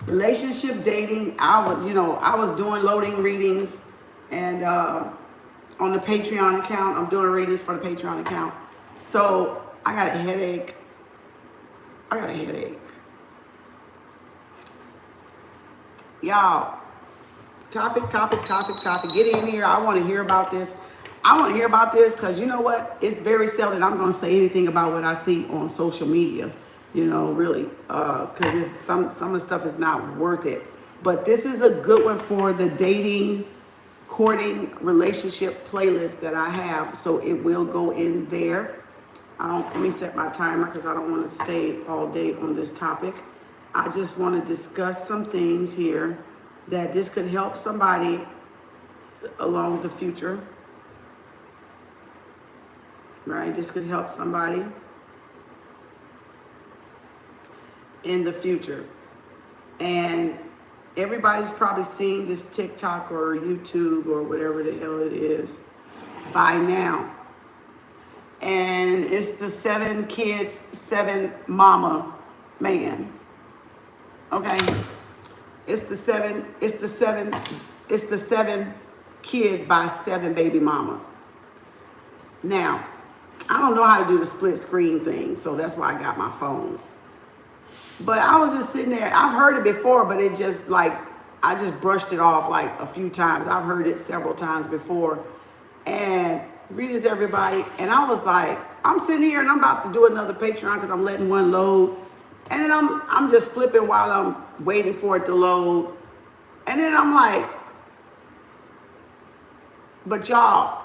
relationship dating. I was doing loading readings, and on the Patreon account, I'm doing readings for the Patreon account. So I got a headache. Y'all, topic. Get in here. I want to hear about this. Because you know what? It's very seldom I'm going to say anything about what I see on social media. Really, because some of the stuff is not worth it. But this is a good one for the dating, courting, relationship playlist that I have. So it will go in there. Let me set my timer because I don't want to stay all day on this topic. I just want to discuss some things here that this could help somebody along the future. Right? This could help somebody in the future. And everybody's probably seen this TikTok or YouTube or whatever the hell it is by now. And it's the 7 kids, 7 mama man. Okay? It's the seven kids by 7 baby mamas. Now, I don't know how to do the split screen thing, so that's why I got my phone. But I was just sitting there. I've heard it before, but it just I just brushed it off like a few times. I've heard it several times before. And greetings everybody. And I was like, I'm sitting here and I'm about to do another Patreon because I'm letting one load. And then I'm just flipping while I'm waiting for it to load. And then I'm like, but y'all,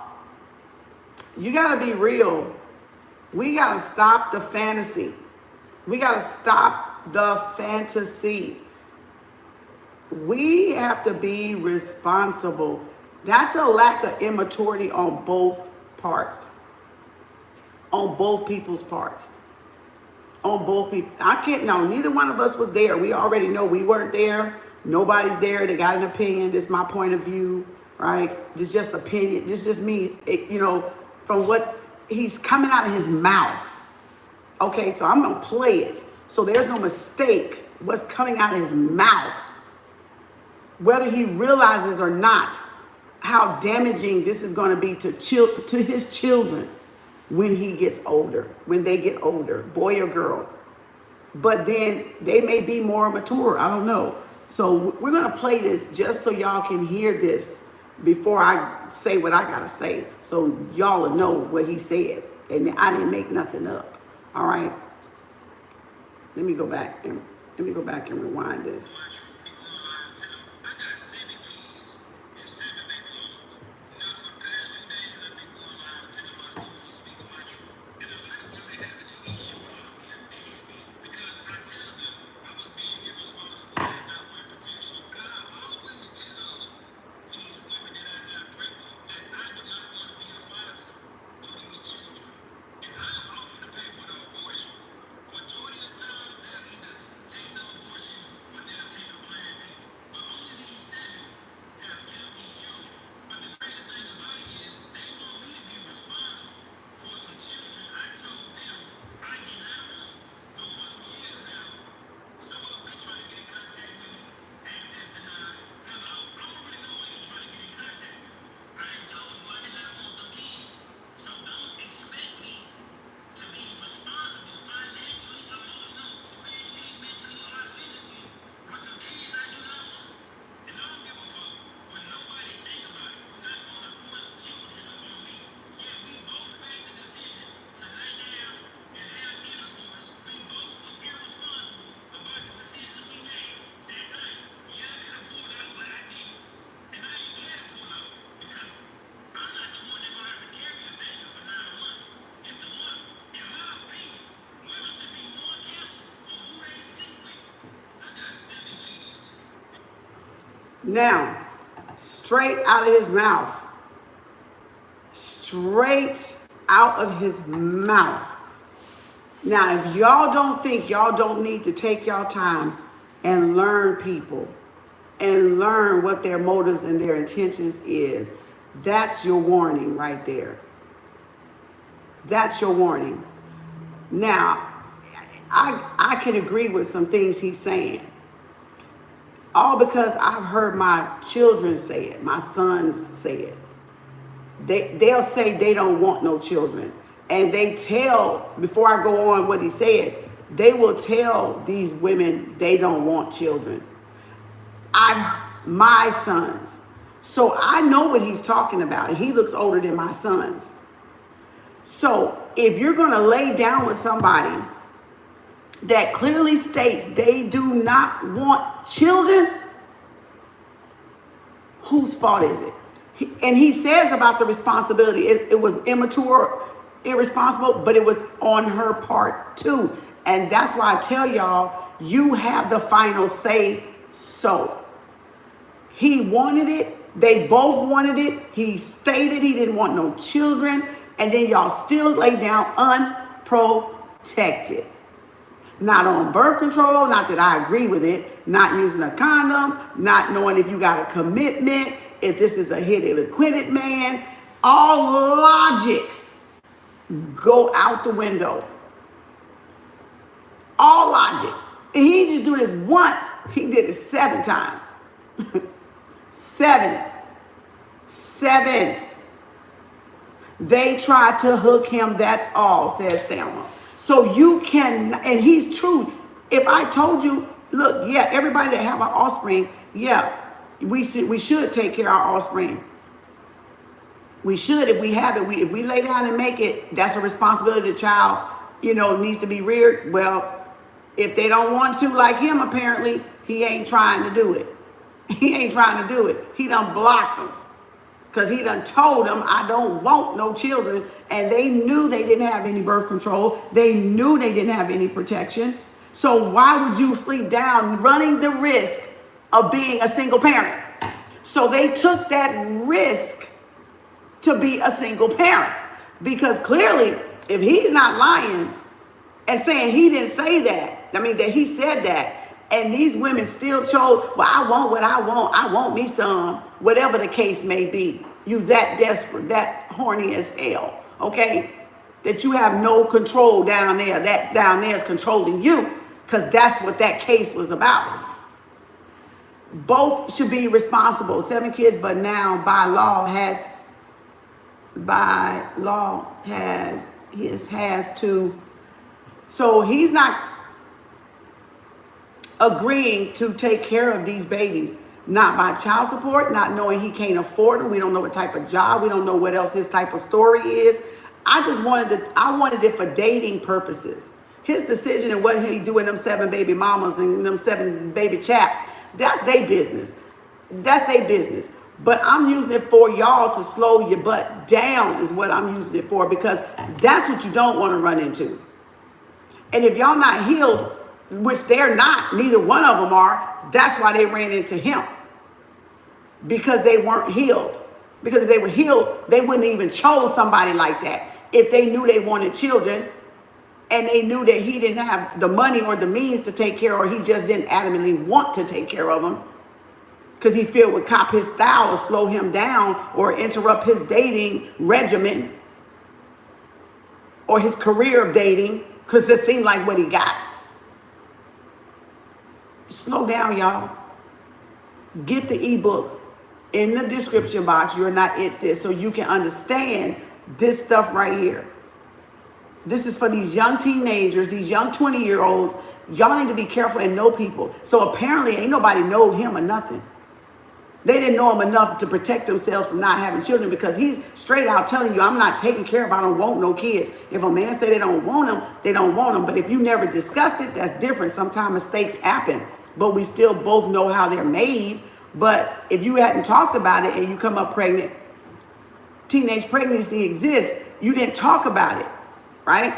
you gotta be real. We gotta stop the fantasy. We gotta stop the fantasy. We have to be responsible. That's a lack of immaturity on both parts. On both people's parts. On both people. Neither one of us was there. We already know we weren't there. Nobody's there. They got an opinion. This is my point of view, right? This is just opinion. This is just me, from what he's coming out of his mouth. Okay, so I'm going to play it. So there's no mistake what's coming out of his mouth. Whether he realizes or not how damaging this is going to be to his children when he gets older, when they get older, boy or girl. But then they may be more mature. I don't know. So we're going to play this just so y'all can hear this before I say what I got to say. So y'all will know what he said. And I didn't make nothing up. All right. Let me go back and rewind this. Now, straight out of his mouth. Straight out of his mouth. Now, if y'all don't think y'all don't need to take y'all time and learn people and learn what their motives and their intentions is, that's your warning right there. That's your warning. Now, I can agree with some things he's saying. All because I've heard my children say it, my sons say it. They'll say they don't want no children. And they tell, before I go on what he said, they will tell these women they don't want children. My sons. So I know what he's talking about. And he looks older than my sons. So if you're going to lay down with somebody that clearly states they do not want children, whose fault is it? And he says about the responsibility, it was immature, irresponsible, but it was on her part too. And that's why I tell y'all, you have the final say so. He wanted it. They both wanted it. He stated he didn't want no children. And then y'all still lay down unprotected. Not on birth control, not that I agree with it, not using a condom, not knowing if you got a commitment, if this is a hit it or quit it man. All logic go out the window. All logic. And he didn't just do this once. He did it 7 times. 7. They tried to hook him, that's all, says Thelma. So you can, and he's true. If I told you, look, yeah, everybody that have an offspring, yeah, we should take care of our offspring. We should, if we have it, if we lay down and make it, that's a responsibility. The child, needs to be reared. Well, if they don't want to, like him, apparently, he ain't trying to do it. He ain't trying to do it. He done blocked them. Because he done told them, I don't want no children. And they knew they didn't have any birth control. They knew they didn't have any protection. So why would you sleep down running the risk of being a single parent? So they took that risk to be a single parent. Because clearly, if he's not lying and saying he didn't say that, that he said that, and these women still chose, well, I want what I want me some, whatever the case may be. You that desperate, that horny as hell, okay? That you have no control down there. That down there is controlling you, because that's what that case was about. Both should be responsible. 7 kids, but now by law has to. So he's not agreeing to take care of these babies, not by child support, not knowing he can't afford them. We don't know what type of job. We don't know what else his type of story is. I wanted it for dating purposes. His decision and what he doing them 7 baby mamas and them 7 baby chaps, that's their business. That's their business. But I'm using it for y'all to slow your butt down is what I'm using it for, because that's what you don't want to run into. And if y'all not healed, which they're not, neither one of them are, that's why they ran into him. Because they weren't healed. Because if they were healed, they wouldn't even chose somebody like that. If they knew they wanted children and they knew that he didn't have the money or the means to take care, or he just didn't adamantly want to take care of them, because he feared would cop his style or slow him down or interrupt his dating regimen or his career of dating, because it seemed like what he got. Slow down, y'all. Get the ebook in the description box. You're Not It Sis, so you can understand this stuff right here. This is for these young teenagers, these young 20-year-olds. Y'all need to be careful and know people. So apparently ain't nobody know him or nothing. They didn't know him enough to protect themselves from not having children, because he's straight out telling you, I'm not taking care of, I don't want no kids. If a man say they don't want them, they don't want them. But if you never discussed it, that's different. Sometimes mistakes happen, but we still both know how they're made. But if you hadn't talked about it and you come up pregnant, teenage pregnancy exists, you didn't talk about it, right?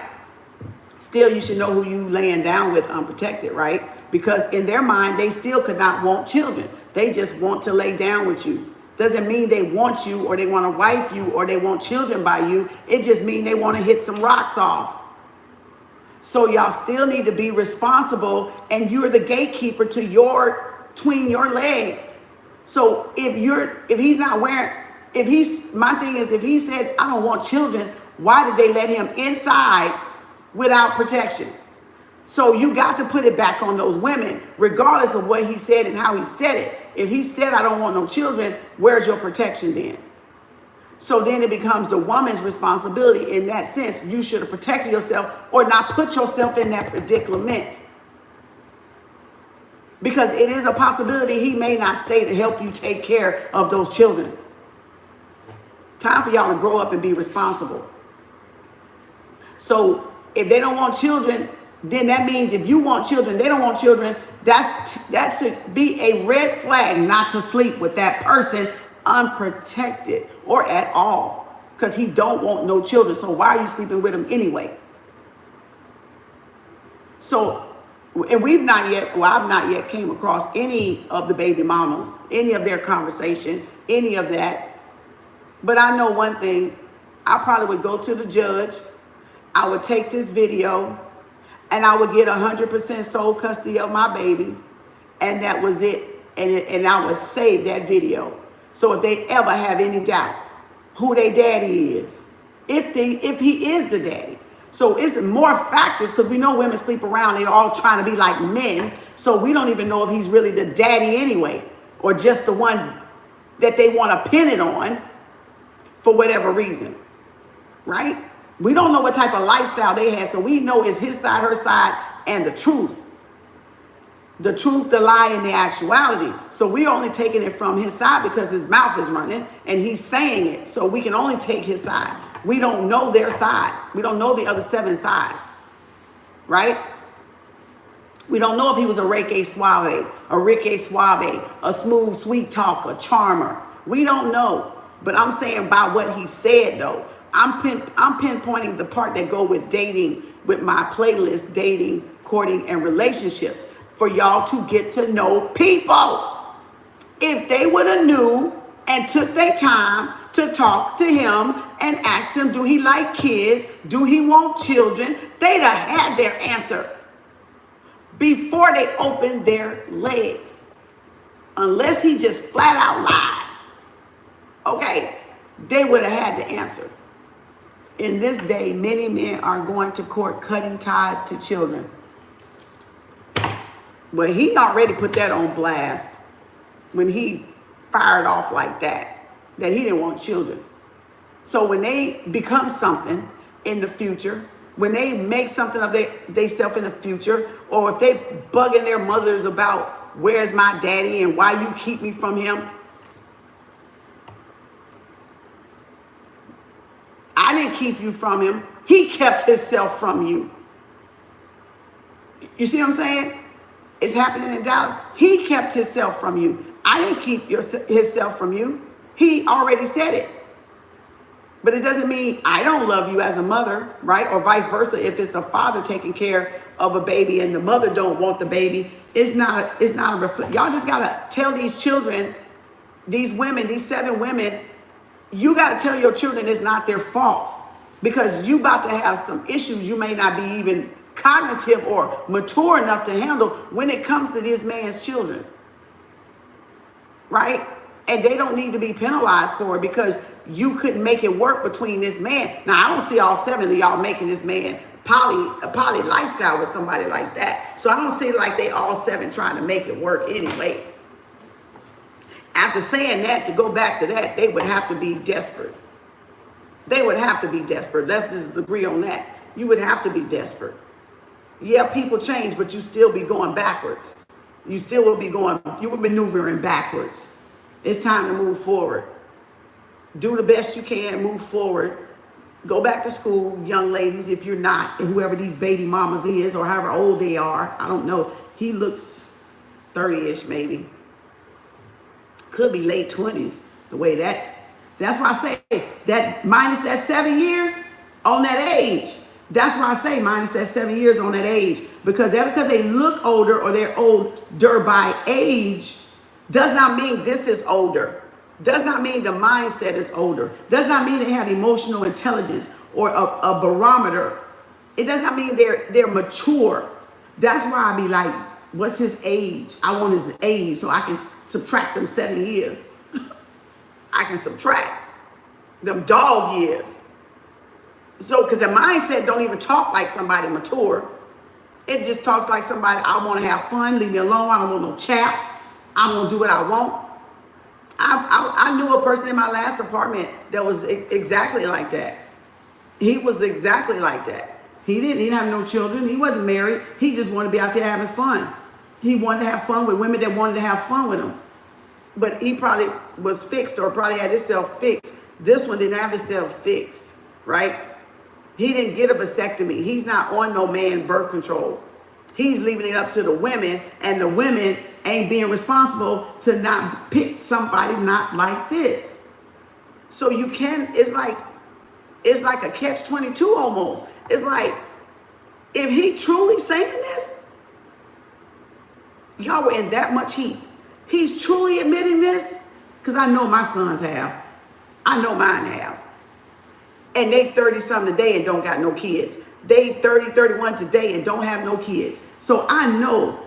Still, you should know who you laying down with unprotected, right? Because in their mind, they still could not want children. They just want to lay down with you. Doesn't mean they want you or they want to wife you or they want children by you. It just means they want to hit some rocks off. So y'all still need to be responsible, and you're the gatekeeper to between your legs. So if he's not wearing, my thing is, if he said, I don't want children, why did they let him inside without protection? So you got to put it back on those women, regardless of what he said and how he said it. If he said, I don't want no children, where's your protection then? So then it becomes the woman's responsibility. In that sense, you should have protected yourself or not put yourself in that predicament. Because it is a possibility he may not stay to help you take care of those children. Time for y'all to grow up and be responsible. So if they don't want children, then that means if you want children, they don't want children, that should be a red flag not to sleep with that person unprotected or at all, because he don't want no children. So why are you sleeping with him anyway? So, and I've not yet came across any of the baby mamas, any of their conversation, any of that. But I know one thing, I probably would go to the judge, I would take this video, and I would get 100% sole custody of my baby, and that was it. And I would save that video. So if they ever have any doubt who their daddy is, if he is the daddy. So it's more factors, because we know women sleep around, they're all trying to be like men. So we don't even know if he's really the daddy anyway, or just the one that they want to pin it on for whatever reason, right? We don't know what type of lifestyle they had, so we know it's his side, her side, and the truth. The truth, the lie, and the actuality. So we're only taking it from his side because his mouth is running and he's saying it. So we can only take his side. We don't know their side. We don't know the other 7 side, right? We don't know if he was a Ricky Suave, a smooth, sweet talker, charmer. We don't know. But I'm saying by what he said, though, I'm pinpointing the part that go with dating, with my playlist, dating, courting, and relationships, for y'all to get to know people. If they would have knew and took their time to talk to him and ask him, do he like kids? Do he want children? They'd have had their answer before they opened their legs. Unless he just flat out lied. Okay, they would have had the answer. In this day, many men are going to court cutting ties to children. But he already put that on blast when he fired off like that he didn't want children. So when they become something in the future, when they make something of they self in the future, or if they bugging their mothers about where's my daddy and why you keep me from him, I didn't keep you from him. He kept himself from you. You see what I'm saying? It's happening in Dallas. He kept himself from you. I didn't keep himself from you. He already said it. But it doesn't mean I don't love you as a mother, right? Or vice versa. If it's a father taking care of a baby and the mother don't want the baby, it's not a reflection. Y'all just gotta tell these children, these women, these 7 women, you gotta tell your children it's not their fault, because you about to have some issues you may not be even cognitive or mature enough to handle when it comes to this man's children, right? And they don't need to be penalized for it because you couldn't make it work between this man. Now, I don't see all 7 of y'all making this man a poly lifestyle with somebody like that. So I don't see like they all 7 trying to make it work anyway. After saying that, to go back to that, they would have to be desperate. They would have to be desperate. Let's just agree on that. You would have to be desperate. Yeah, people change, but you still be going backwards. You still will be you would be maneuvering backwards. It's time to move forward. Do the best you can, move forward. Go back to school, young ladies, if you're not, and whoever these baby mamas is, or however old they are. I don't know. He looks 30-ish maybe. Could be late 20s, the way that's why I say that minus that 7 years on that age. That's why I say minus that 7 years on that age. Because they look older or they're older by age does not mean this is older. Does not mean the mindset is older. Does not mean they have emotional intelligence or a barometer. It does not mean they're mature. That's why I be like, what's his age? I want his age so I can subtract them 7 years. I can subtract them dog years. So, because the mindset don't even talk like somebody mature. It just talks like somebody, I want to have fun, leave me alone, I don't want no chaps, I'm going to do what I want. I knew a person in my last apartment that was exactly like that. He was exactly like that. He didn't have no children. He wasn't married. He just wanted to be out there having fun. He wanted to have fun with women that wanted to have fun with him. But he probably was fixed or probably had himself fixed. This one didn't have himself fixed, right? He didn't get a vasectomy. He's not on no man birth control. He's leaving it up to the women, and the women ain't being responsible to not pick somebody not like this. So you can, it's like a catch-22 almost. It's like, if he truly saying this, y'all were in that much heat. He's truly admitting this, because I know my sons have. I know mine have. And they 30-something today and don't got no kids. They 30, 31 today and don't have no kids. So I know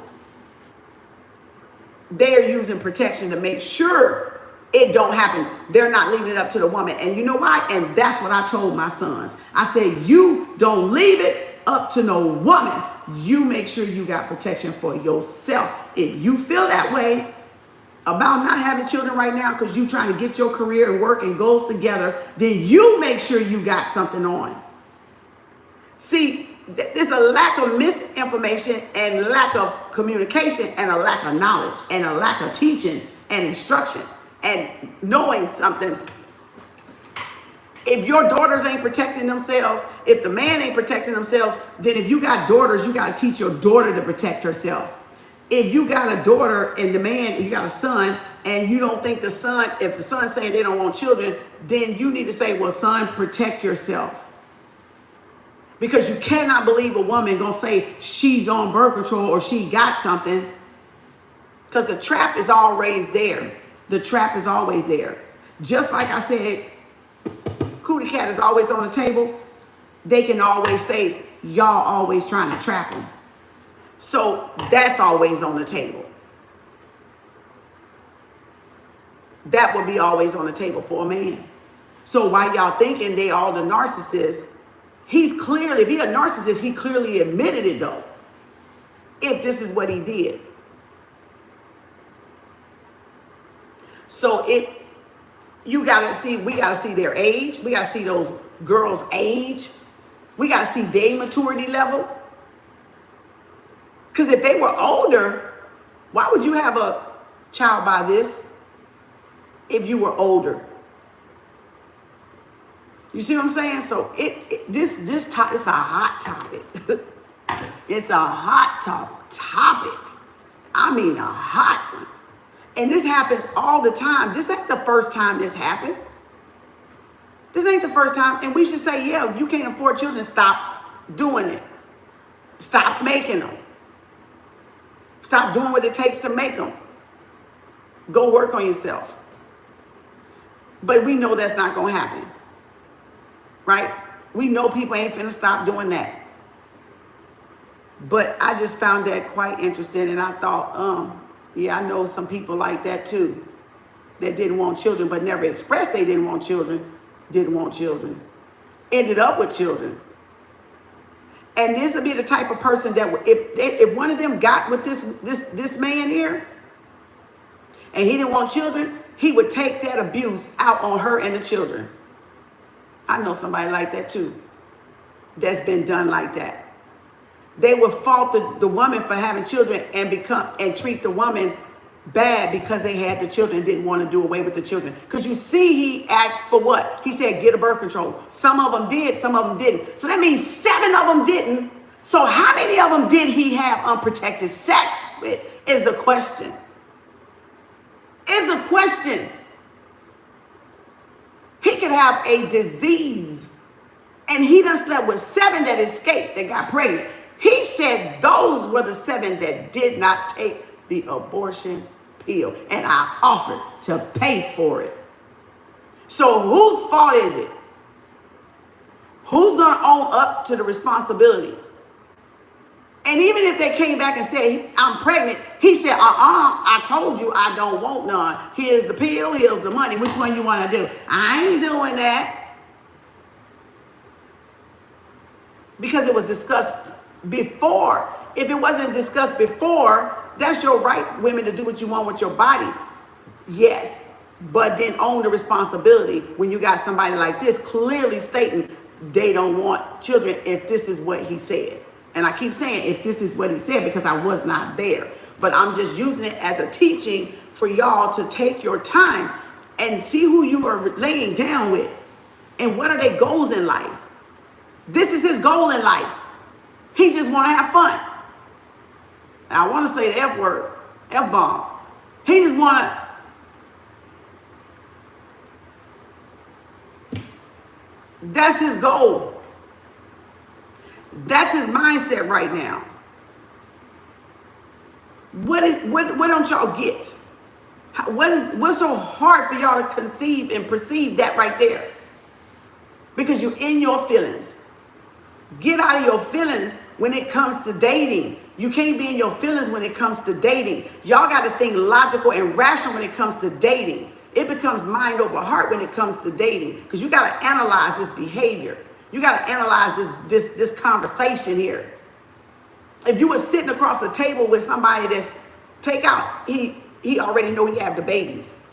they're using protection to make sure it don't happen. They're not leaving it up to the woman. And you know why? And that's what I told my sons. I said, you don't leave it up to no woman. You make sure you got protection for yourself. If you feel that way about not having children right now because you trying to get your career and work and goals together, then you make sure you got something on. See, there's a lack of misinformation and lack of communication and a lack of knowledge and a lack of teaching and instruction and knowing something. If your daughters ain't protecting themselves, if the man ain't protecting themselves, then if you got daughters, you got to teach your daughter to protect herself. If you got a daughter and the man, you got a son, and you don't think the son, if the son's saying they don't want children, then you need to say, well, son, protect yourself. Because you cannot believe a woman gonna say she's on birth control or she got something, because the trap is always there. The trap is always there. Just like I said, Cootie Cat is always on the table. They can always say, y'all always trying to trap them. So that's always on the table. That would be always on the table for a man. So while y'all thinking they all the narcissists, he's clearly, if he a narcissist, he clearly admitted it though. If this is what he did. So you gotta see, we gotta see their age. We gotta see those girls' age. We gotta see their maturity level. Because if they were older, why would you have a child by this if you were older? You see what I'm saying? So this topic is a hot topic. It's a hot topic. I mean a hot one. And this happens all the time. This ain't the first time this happened. This ain't the first time. And we should say, yeah, if you can't afford children, stop doing it. Stop making them. Stop doing what it takes to make them. Go work on yourself. But we know that's not going to happen. Right? We know people ain't finna stop doing that. But I just found that quite interesting. And I thought, yeah, I know some people like that too. That didn't want children, but never expressed they didn't want children. Didn't want children. Ended up with children. And this would be the type of person that if one of them got with this man here, and he didn't want children, he would take that abuse out on her and the children. I know somebody like that too, that's been done like that. They would fault the woman for having children and treat the woman bad because they had the children and didn't want to do away with the children. Because you see, he asked for what? He said, get a birth control. Some of them did, some of them didn't. So that means 7 of them didn't. So how many of them did he have unprotected sex with is the question. Is the question. He could have a disease and he done slept with 7 that escaped, that got pregnant. He said those were the 7 that did not take the abortion pill, and I offered to pay for it. So whose fault is it? Who's going to own up to the responsibility? And even if they came back and said, I'm pregnant, he said, I told you I don't want none. Here's the pill, here's the money. Which one you want to do? I ain't doing that. Because it was discussed before. if it wasn't discussed before, that's your right, women, to do what you want with your body. Yes, but then own the responsibility when you got somebody like this clearly stating they don't want children if this is what he said. And I keep saying if this is what he said because I was not there. But I'm just using it as a teaching for y'all to take your time and see who you are laying down with and what are their goals in life. This is his goal in life. He just want to have fun. I want to say the F word, F-bomb. He just want to, that's his goal. That's his mindset right now. What don't y'all get? What's so hard for y'all to conceive and perceive that right there? Because you're in your feelings. Get out of your feelings when it comes to dating. You can't be in your feelings when it comes to dating. Y'all got to think logical and rational when it comes to dating. It becomes mind over heart when it comes to dating because you got to analyze this behavior. You got to analyze this conversation here. If you were sitting across the table with somebody that's take out, he already know he have the babies.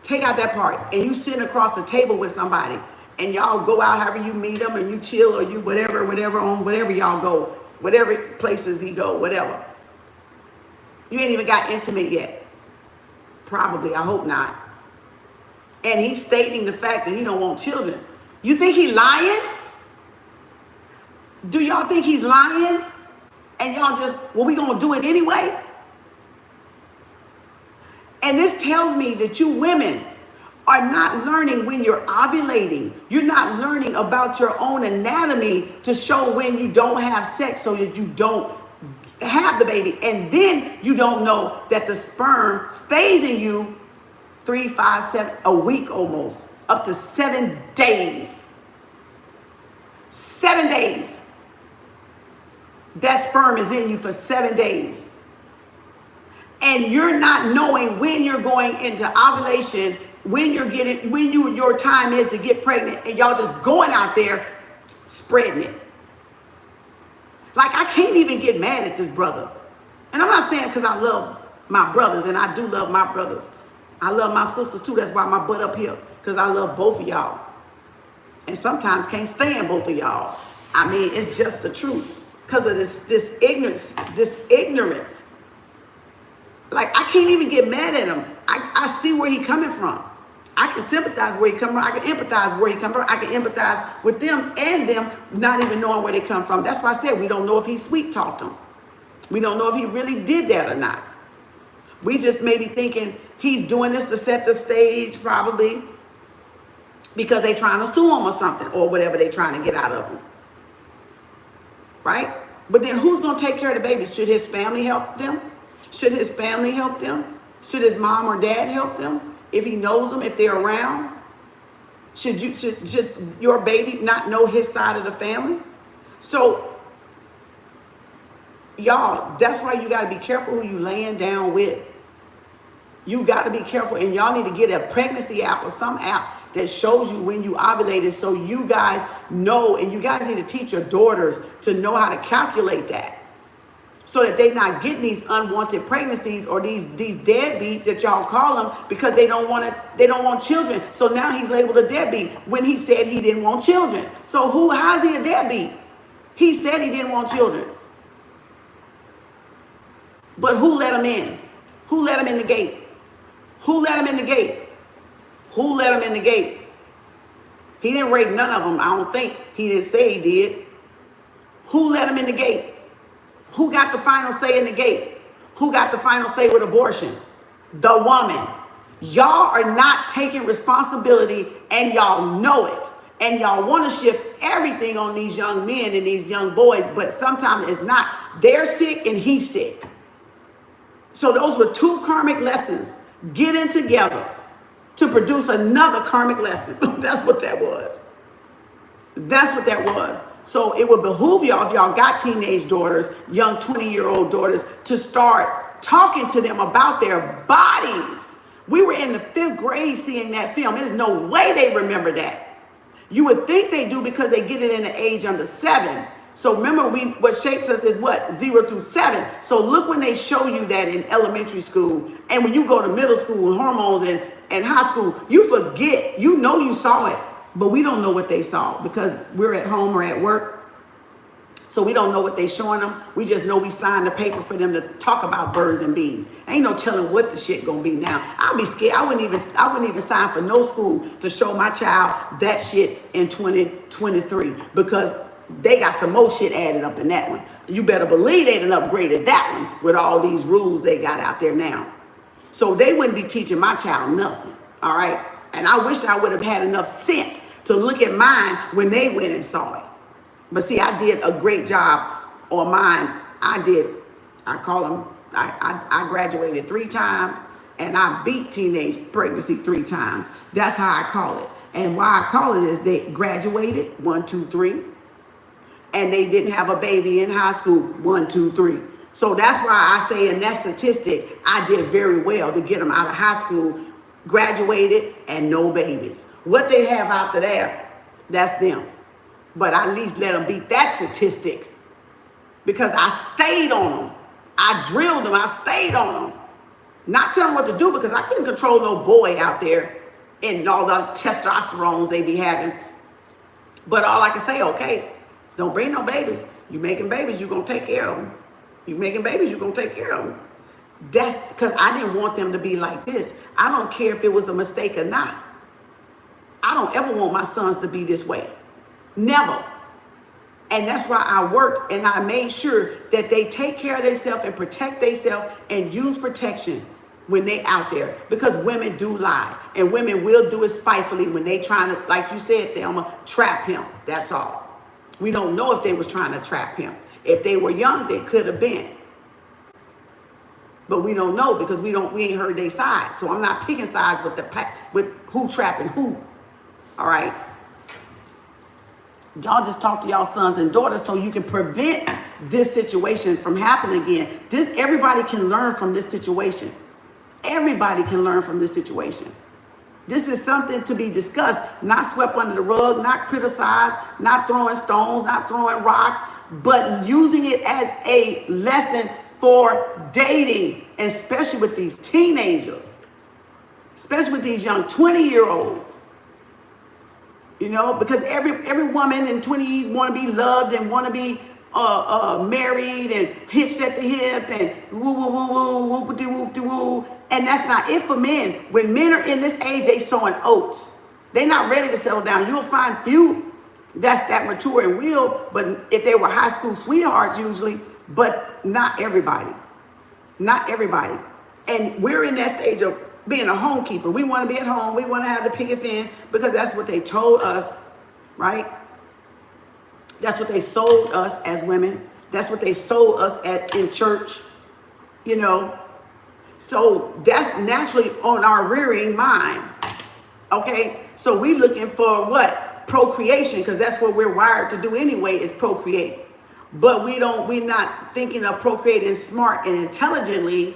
Take out that part. And you sitting across the table with somebody and y'all go out however you meet them and you chill or you whatever on whatever y'all go, whatever places he go, whatever. You ain't even got intimate yet. Probably, I hope not. And he's stating the fact that he don't want children. You think he lying? Do y'all think he's lying? And y'all just, well, we gonna do it anyway? And this tells me that you women are not learning when you're ovulating. You're not learning about your own anatomy to show when you don't have sex so that you don't have the baby. And then you don't know that the sperm stays in you 3, 5, 7, a week almost, up to 7 days. 7 days. That sperm is in you for 7 days. And you're not knowing when you're going into ovulation, when your time is to get pregnant, and y'all just going out there spreading it. Like, I can't even get mad at this brother. And I'm not saying because I love my brothers, and I do love my brothers. I love my sisters too. That's why my butt up here, because I love both of y'all. And sometimes can't stand both of y'all. I mean, it's just the truth. Because of this ignorance. Like, I can't even get mad at him. I see where he's coming from. I can sympathize where he come from. I can empathize where he come from. I can empathize with them and them not even knowing where they come from. That's why I said we don't know if he sweet talked them. We don't know if he really did that or not. We just may be thinking he's doing this to set the stage probably because they trying to sue him or something or whatever they trying to get out of him. Right? But then who's going to take care of the baby? Should his family help them? Should his family help them? Should his mom or dad help them? If he knows them, if they're around? Should your baby not know his side of the family? So, y'all, that's why you got to be careful who you laying down with. You got to be careful. And y'all need to get a pregnancy app or some app that shows you when you ovulated so you guys know, and you guys need to teach your daughters to know how to calculate that so that they're not getting these unwanted pregnancies or these deadbeats that y'all call them because they don't want children. So now he's labeled a deadbeat when he said he didn't want children. So how's he a deadbeat? He said he didn't want children. But who let him in? Who let him in the gate? Who let him in the gate? Who let him in the gate? He didn't rape none of them. I don't think. He didn't say he did. Who let him in the gate? Who got the final say in the gate? Who got the final say with abortion? The woman. Y'all are not taking responsibility and y'all know it. And y'all want to shift everything on these young men and these young boys, but sometimes it's not. They're sick and he's sick. So those were two karmic lessons getting together to produce another karmic lesson. That's what that was. That's what that was. So it would behoove y'all, if y'all got teenage daughters, young 20-year-old daughters, to start talking to them about their bodies. We were in the 5th grade seeing that film. There's no way they remember that. You would think they do because they get it in the age under 7. So remember, what shapes us is what? 0 through 7. So look when they show you that in elementary school, and when you go to middle school and hormones and high school, you forget. You know you saw it, but we don't know what they saw because we're at home or at work. So we don't know what they showing them. We just know we signed the paper for them to talk about birds and bees. Ain't no telling what the shit gonna be now. I'll be scared. I wouldn't even sign for no school to show my child that shit in 2023 because they got some more shit added up in that one. You better believe they done upgraded that one with all these rules they got out there now. So they wouldn't be teaching my child nothing, all right? And I wish I would have had enough sense to look at mine when they went and saw it. But see, I did a great job on mine. I graduated 3 times and I beat teenage pregnancy 3 times. That's how I call it. And why I call it is they graduated 1, 2, 3. And they didn't have a baby in high school 1, 2, 3. So that's why I say in that statistic, I did very well to get them out of high school, graduated, and no babies. What they have after there, that's them. But I at least let them beat that statistic because I stayed on them. I drilled them. I stayed on them. Not telling them what to do because I couldn't control no boy out there and all the testosterones they be having. But all I can say, okay, don't bring no babies. You making babies, you're going to take care of them. You making babies, you're going to take care of them. That's because I didn't want them to be like this. I don't care if it was a mistake or not. I don't ever want my sons to be this way. Never. And that's why I worked and I made sure that they take care of themselves and protect themselves and use protection when they out there. Because women do lie. And women will do it spitefully when they trying to, like you said, Thelma, trap him. That's all. We don't know if they was trying to trap him. If they were young, they could have been. But we don't know because we ain't heard their side. So I'm not picking sides with who trapping who. All right. Y'all just talk to y'all sons and daughters so you can prevent this situation from happening again. Everybody can learn from this situation. Everybody can learn from this situation. This is something to be discussed, not swept under the rug, not criticized, not throwing stones, not throwing rocks, but using it as a lesson for dating, especially with these teenagers, especially with these young 20-year-olds. You know, because every woman in 20s want to be loved and want to be married and hitched at the hip and woo woo woo woo whoop de whoop de woo. And that's not it for men. When men are in this age, they sowing oats. They're not ready to settle down. You'll find few that's that mature and will, but if they were high school sweethearts usually, but not everybody. Not everybody. And we're in that stage of being a homekeeper. We want to be at home. We want to have the picket fence because that's what they told us, right? That's what they sold us as women. That's what they sold us in church, you know. So that's naturally on our rearing mind, okay? So we looking for what? Procreation, because that's what we're wired to do anyway, is procreate. But we're not thinking of procreating smart and intelligently.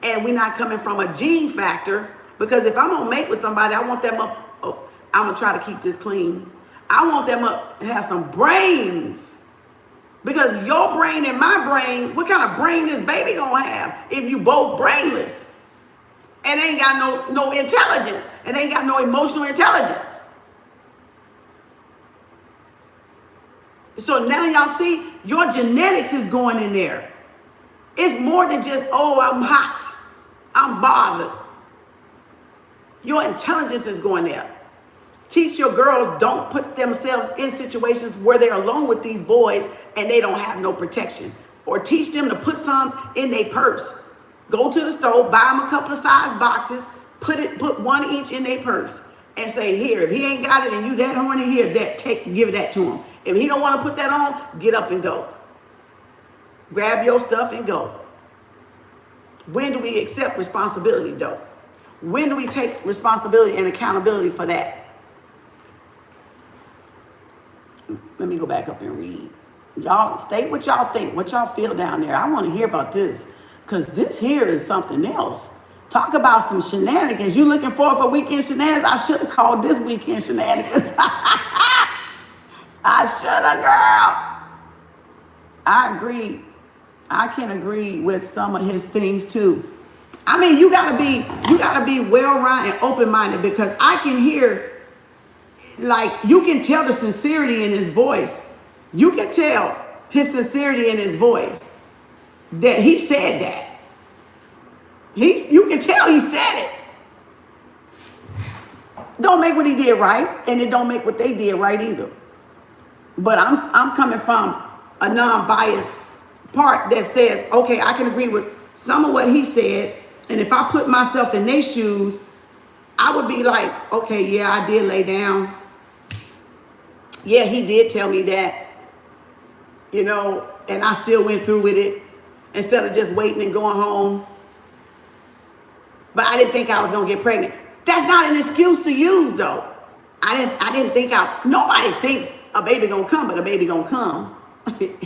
And we're not coming from a gene factor, because if I'm going to mate with somebody, I want them up. Oh, I'm going to try to keep this clean. I want them up and have some brains, because your brain and my brain, what kind of brain this baby going to have if you both brainless and ain't got no intelligence and ain't got no emotional intelligence? So now y'all see your genetics is going in there. It's more than just, oh, I'm hot, I'm bothered. Your intelligence is going there. Teach your girls, don't put themselves in situations where they're alone with these boys and they don't have no protection. Or teach them to put some in their purse. Go to the store, buy them a couple of size boxes, put one each in their purse and say, here, if he ain't got it and you that horny, here, give that to him. If he don't want to put that on, get up and go. Grab your stuff and go. When do we accept responsibility, though? When do we take responsibility and accountability for that? Let me go back up and read. Y'all state what y'all think, what y'all feel down there. I want to hear about this, because this here is something else. Talk about some shenanigans. You looking forward for weekend shenanigans? I should have called this weekend shenanigans. I should have, girl. I agree. I can agree with some of his things too. I mean, you gotta be well-rounded and open-minded, because I can hear, like, you can tell the sincerity in his voice. You can tell his sincerity in his voice that he said that. You can tell he said it. Don't make what he did right, and it don't make what they did right either. But I'm coming from a non-biased part that says, okay, I can agree with some of what he said, and if I put myself in their shoes, I would be like, okay, yeah, I did lay down. Yeah, he did tell me that, and I still went through with it instead of just waiting and going home. But I didn't think I was gonna get pregnant. That's not an excuse to use, though. I didn't think nobody thinks a baby gonna come, but a baby gonna come.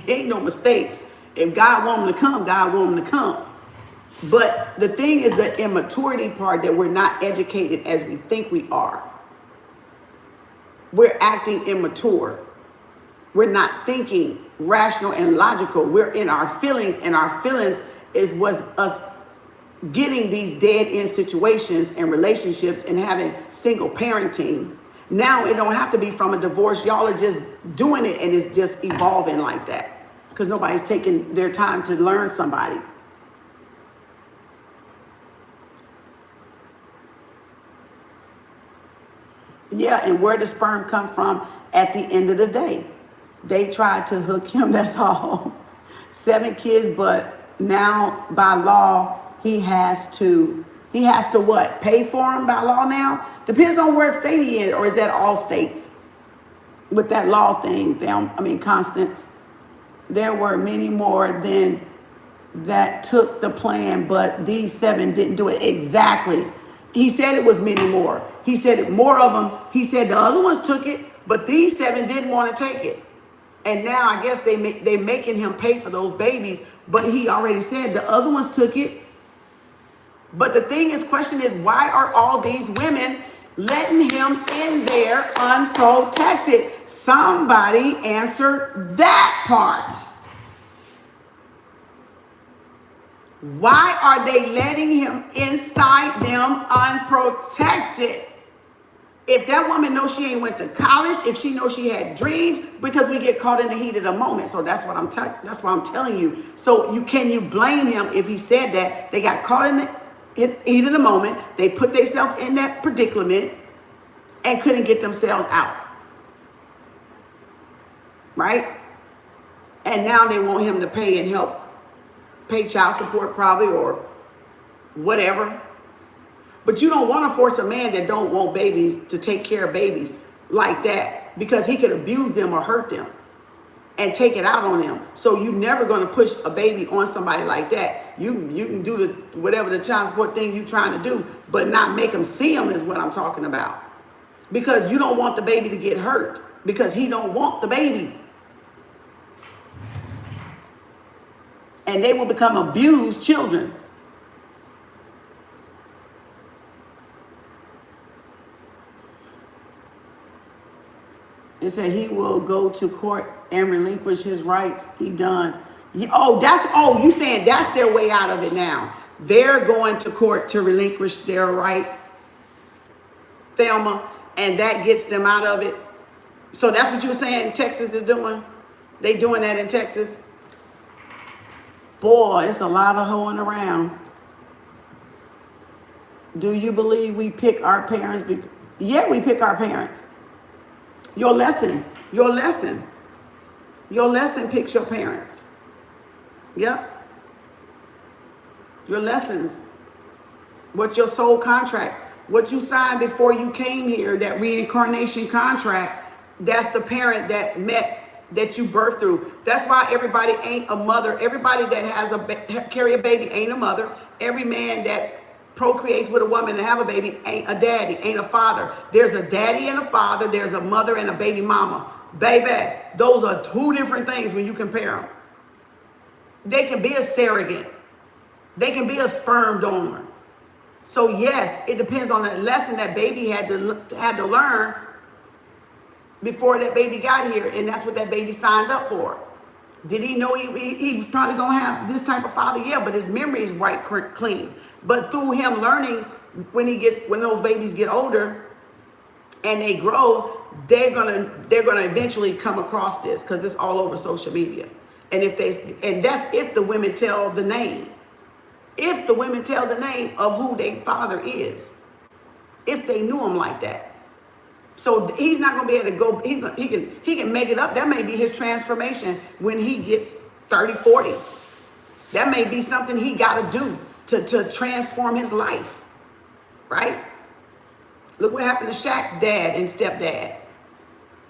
Ain't no mistakes. If God want him to come, God want him to come. But the thing is the immaturity part, that we're not educated as we think we are. We're acting immature. We're not thinking rational and logical. We're in our feelings, and our feelings was us getting these dead end situations and relationships and having single parenting. Now it don't have to be from a divorce. Y'all are just doing it, and it's just evolving like that because nobody's taking their time to learn somebody. Yeah, and where does sperm come from at the end of the day? They tried to hook him, that's all. 7 kids, but now by law, he has to what? Pay for them by law now? Depends on where state he is, or is that all states? With that law thing, Constance, there were many more than that took the plan, but these 7 didn't do it. Exactly. He said it was many more. He said more of them. He said the other ones took it, but these 7 didn't want to take it. And now I guess they're making him pay for those babies, but he already said the other ones took it. But the question is, why are all these women letting him in there unprotected? Somebody answer that part. Why are they letting him inside them unprotected? If that woman knows she ain't went to college, if she knows she had dreams, because we get caught in the heat of the moment. So that's what I'm telling you. So can you blame him if he said that? They got caught in the heat of the moment. They put themselves in that predicament and couldn't get themselves out. Right? And now they want him to pay and help pay child support probably, or whatever. But you don't want to force a man that don't want babies to take care of babies like that, because he could abuse them or hurt them and take it out on them. So you're never going to push a baby on somebody like that. You can do whatever the child support thing you're trying to do, but not make them see them is what I'm talking about. Because you don't want the baby to get hurt, because he don't want the baby. And they will become abused children. It said he will go to court and relinquish his rights. He done. You saying that's their way out of it now. They're going to court to relinquish their right, Thelma, and that gets them out of it. So that's what you were saying Texas is doing? They doing that in Texas? Boy, it's a lot of hoeing around. Do you believe we pick our parents? Yeah, we pick our parents. Your lesson picks your parents. Yep. Your lessons. What's your soul contract? What you signed before you came here, that reincarnation contract, that's the parent that you birthed through. That's why everybody ain't a mother. Everybody that carry a baby ain't a mother. Every man that procreates with a woman and have a baby ain't a daddy, ain't a father. There's a daddy and a father. There's a mother and a baby mama. Baby, those are 2 different things when you compare them. They can be a surrogate. They can be a sperm donor. So yes, it depends on the lesson that baby had to learn before that baby got here, and that's what that baby signed up for. Did he know he was probably going to have this type of father? Yeah, but his memory is right, clean. But through him learning, when those babies get older and they grow, they're gonna eventually come across this because it's all over social media. And that's if the women tell the name. If the women tell the name of who their father is, if they knew him like that. So he's not going to be able to go, he can make it up. That may be his transformation when he gets 30, 40. That may be something he got to do to transform his life, right? Look what happened to Shaq's dad and stepdad.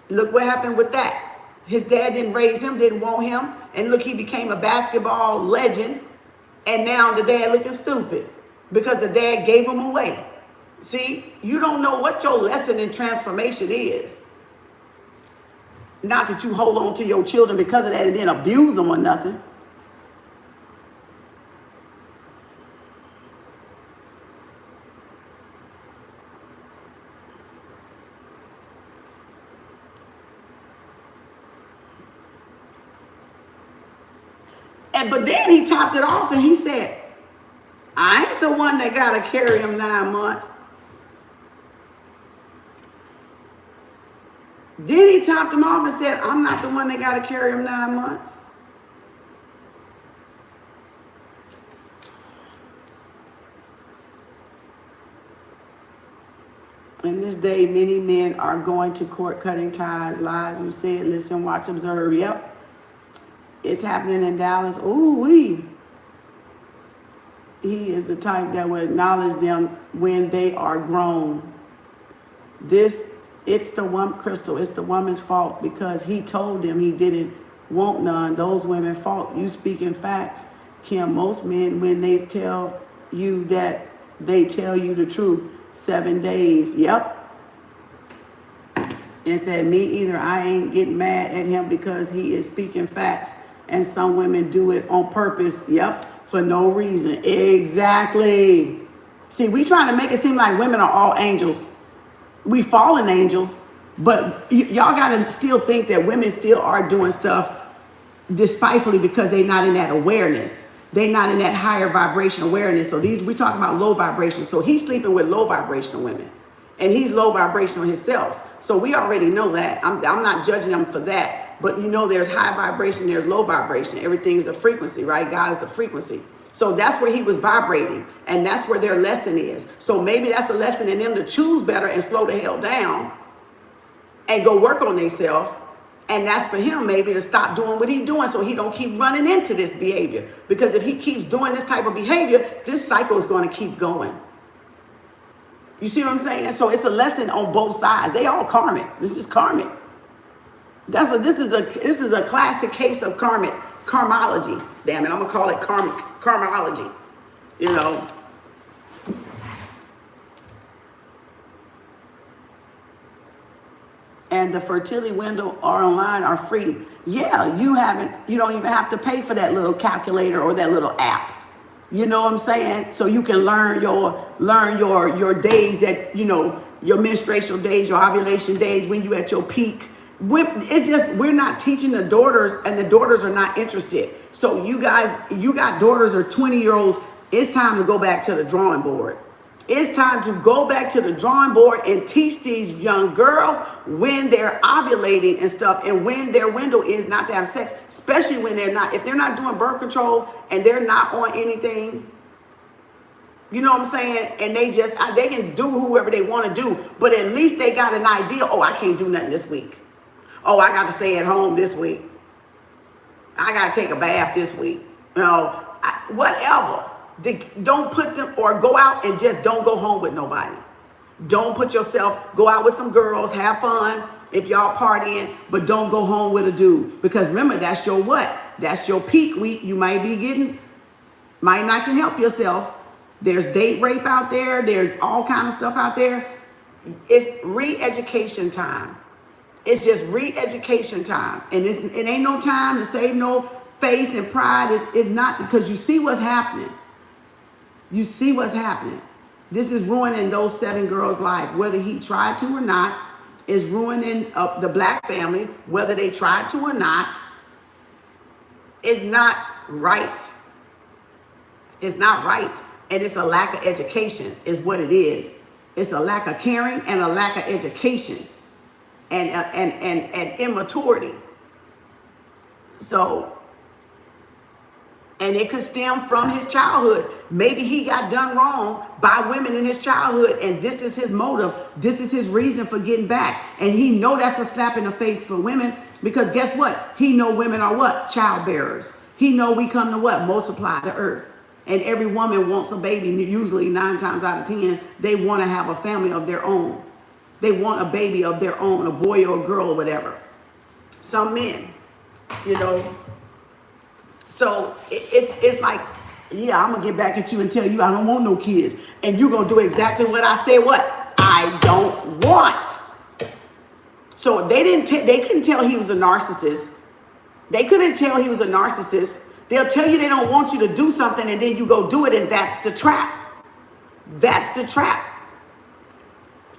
Look what happened with that. His dad didn't raise him, didn't want him. And look, he became a basketball legend. And now the dad looking stupid because the dad gave him away. See, you don't know what your lesson in transformation is. Not that you hold on to your children because of that and then abuse them or nothing. But then he topped it off and he said, I ain't the one that got to carry him 9 months. Then he topped him off and said, I'm not the one that got to carry him 9 months. In this day, many men are going to court cutting ties, lies. You said, listen, watch, observe. Yep. It's happening in Dallas. Ooh, he is the type that will acknowledge them when they are grown. It's the one, Crystal, it's the woman's fault because he told them he didn't want none. Those women fault. You speaking facts, Kim. Most men, when they tell you that, they tell you the truth. 7 days. Yep. And said, me either. I ain't getting mad at him because he is speaking facts. And some women do it on purpose. Yep. For no reason. Exactly. See, we trying to make it seem like women are all angels. We fallen angels. But y'all got to still think that women still are doing stuff despitefully because they're not in that awareness. They're not in that higher vibration awareness. So we're talking about low vibration. So he's sleeping with low vibrational women. And he's low vibrational himself. So we already know that. I'm not judging them for that. But you know there's high vibration, there's low vibration. Everything is a frequency, right? God is a frequency. So that's where he was vibrating. And that's where their lesson is. So maybe that's a lesson in them to choose better and slow the hell down and go work on themselves. And that's for him maybe to stop doing what he's doing so he don't keep running into this behavior. Because if he keeps doing this type of behavior, this cycle is going to keep going. You see what I'm saying? So it's a lesson on both sides. They all karmic. This is karmic. This is a classic case of karmology. Damn it, I'm gonna call it karmology. You know. And the fertility window are online are free. Yeah, you don't even have to pay for that little calculator or that little app. You know what I'm saying? So you can learn your days that, you know, your menstruational days, your ovulation days, when you at your peak. It's just, we're not teaching the daughters, and the daughters are not interested. So you got daughters or 20-year-olds, it's time to go back to the drawing board. It's time to go back to the drawing board and teach these young girls when they're ovulating and stuff, and when their window is not to have sex, especially when if they're not doing birth control and they're not on anything, you know what I'm saying? And they can do whoever they want to do, but at least they got an idea. Oh, I can't do nothing this week. Oh, I got to stay at home this week. I got to take a bath this week. You know, whatever. Don't put them, or go out and just don't go home with nobody. Don't put yourself, go out with some girls, have fun if y'all partying, but don't go home with a dude. Because remember, that's your what? That's your peak week. You might not can help yourself. There's date rape out there. There's all kind of stuff out there. It's re-education time. It's just re-education time. And it ain't no time to save no face and pride. It's not, because you see what's happening. You see what's happening. This is ruining those 7 girls' life, whether he tried to or not. Is ruining the black family, whether they tried to or not. It's not right. It's not right. And it's a lack of education is what it is. It's a lack of caring and a lack of education and immaturity. So, and it could stem from his childhood. Maybe he got done wrong by women in his childhood, and this is his motive. This is his reason for getting back. And he know that's a slap in the face for women, because guess what? He know women are what? Childbearers. He know we come to what? Multiply the earth. And every woman wants a baby. Usually 9 times out of 10, they want to have a family of their own. They want a baby of their own, a boy or a girl or whatever. Some men, you know. So it's like, yeah, I'm going to get back at you and tell you I don't want no kids. And you're going to do exactly what I say what? I don't want. So they couldn't tell he was a narcissist. They couldn't tell he was a narcissist. They'll tell you they don't want you to do something, and then you go do it, and that's the trap. That's the trap.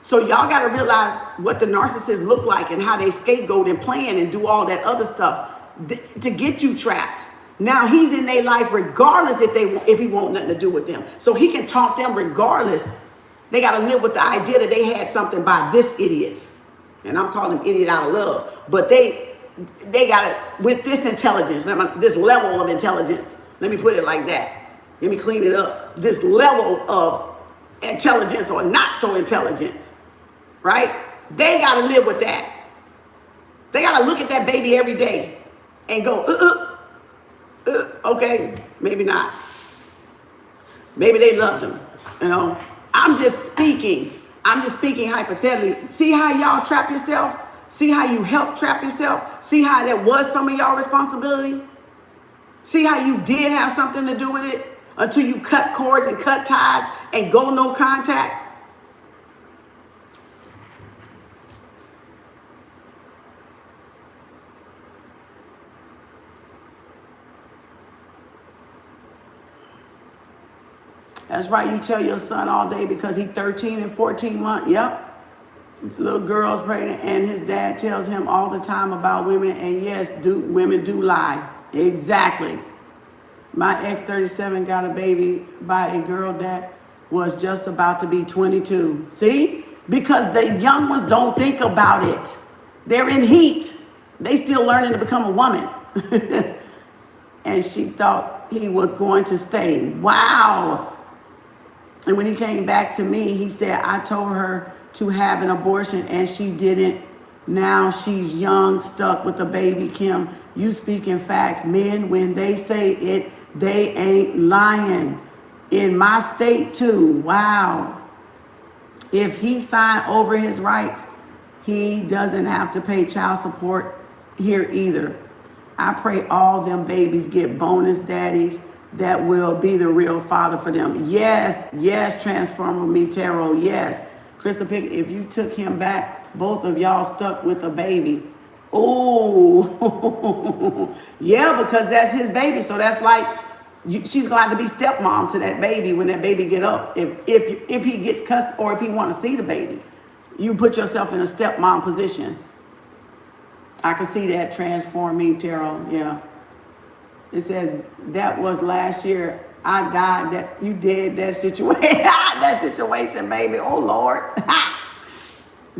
So y'all got to realize what the narcissists look like and how they scapegoat and plan and do all that other stuff to get you trapped. Now he's in their life regardless if he want nothing to do with them. So he can talk them regardless. They got to live with the idea that they had something by this idiot. And I'm calling him idiot out of love. But they got it with this intelligence, this level of intelligence. Let me put it like that. Let me clean it up. This level of intelligence or not so intelligence, right? They got to live with that. They got to look at that baby every day and go, okay, maybe not. Maybe they loved him. You know, I'm just speaking hypothetically. See how y'all trap yourself? See how you help trap yourself? See how that was some of y'all responsibility? See how you did have something to do with it until you cut cords and cut ties and go no contact? That's right. You tell your son all day because he's 13 and 14 months. Yep. Little girl's pregnant, and his dad tells him all the time about women. And yes, women do lie. Exactly. My ex 37 got a baby by a girl that was just about to be 22. See? Because the young ones don't think about it. They're in heat. They still learning to become a woman. And she thought he was going to stay. Wow. And when he came back to me, he said, I told her to have an abortion and she didn't. Now she's young, stuck with a baby. Kim, you speaking facts. Men, when they say it, they ain't lying. In my state too. Wow. If he signed over his rights, he doesn't have to pay child support here either. I pray all them babies get bonus daddies that will be the real father for them. Yes, yes, Transformer Me Tarot, yes. Crystal Pick, if you took him back, both of y'all stuck with a baby. Oh, yeah, because that's his baby. So that's like, she's gonna have to be stepmom to that baby when that baby get up. If he gets cussed or if he want to see the baby, you put yourself in a stepmom position. I can see that. Transform Me Tarot, yeah. It said that was last year. I died. That you did that situation. That situation, baby. Oh Lord.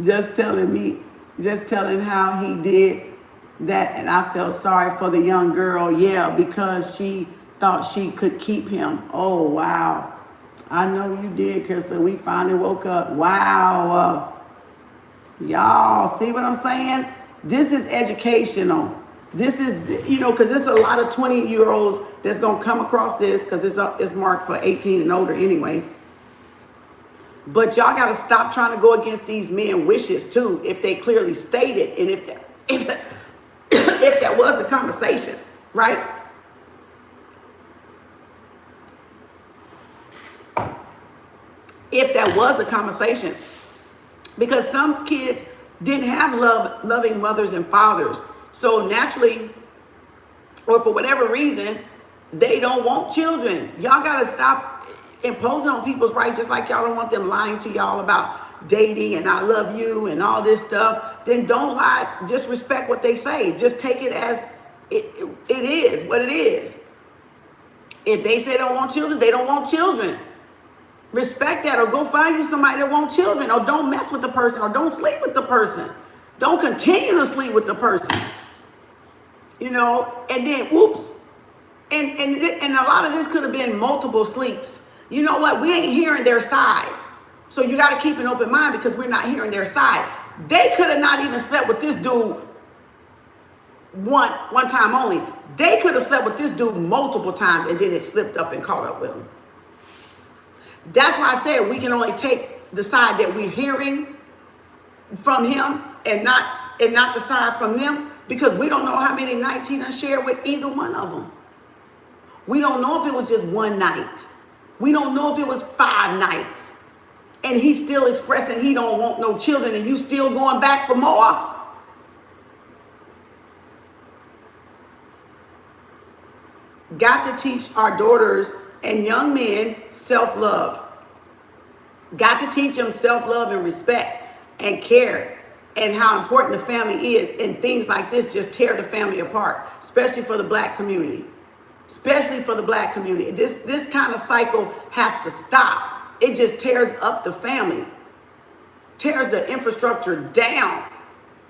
Just telling how he did that, and I felt sorry for the young girl. Yeah, because she thought she could keep him. Oh wow. I know you did, Krista. We finally woke up. Wow. Y'all see what I'm saying? This is educational. This is, because there's a lot of 20-year-olds that's going to come across this because it's marked for 18 and older anyway. But y'all got to stop trying to go against these men wishes too, if they clearly stated, and if that was the conversation, right? If that was the conversation, because some kids didn't have loving mothers and fathers. So naturally, or for whatever reason, they don't want children. Y'all got to stop imposing on people's rights, just like y'all don't want them lying to y'all about dating and I love you and all this stuff. Then don't lie. Just respect what they say. Just take it as It is what it is. If they say they don't want children, they don't want children. Respect that, or go find you somebody that wants children, or don't mess with the person, or don't sleep with the person. Don't continue to sleep with the person. You know, and then whoops. And a lot of this could have been multiple sleeps. You know what? We ain't hearing their side. So you got to keep an open mind because we're not hearing their side. They could have not even slept with this dude one time only. They could have slept with this dude multiple times and then it slipped up and caught up with him. That's why I said we can only take the side that we're hearing from him and not the side from them, because we don't know how many nights he done shared with either one of them. We don't know if it was just one night. We don't know if it was 5 nights. And he's still expressing he don't want no children and you still going back for more. Got to teach our daughters and young men self-love. Got to teach them self-love and respect and care and how important the family is. And things like this just tear the family apart, especially for the black community. Especially for the black community. This kind of cycle has to stop. It just tears up the family. Tears the infrastructure down.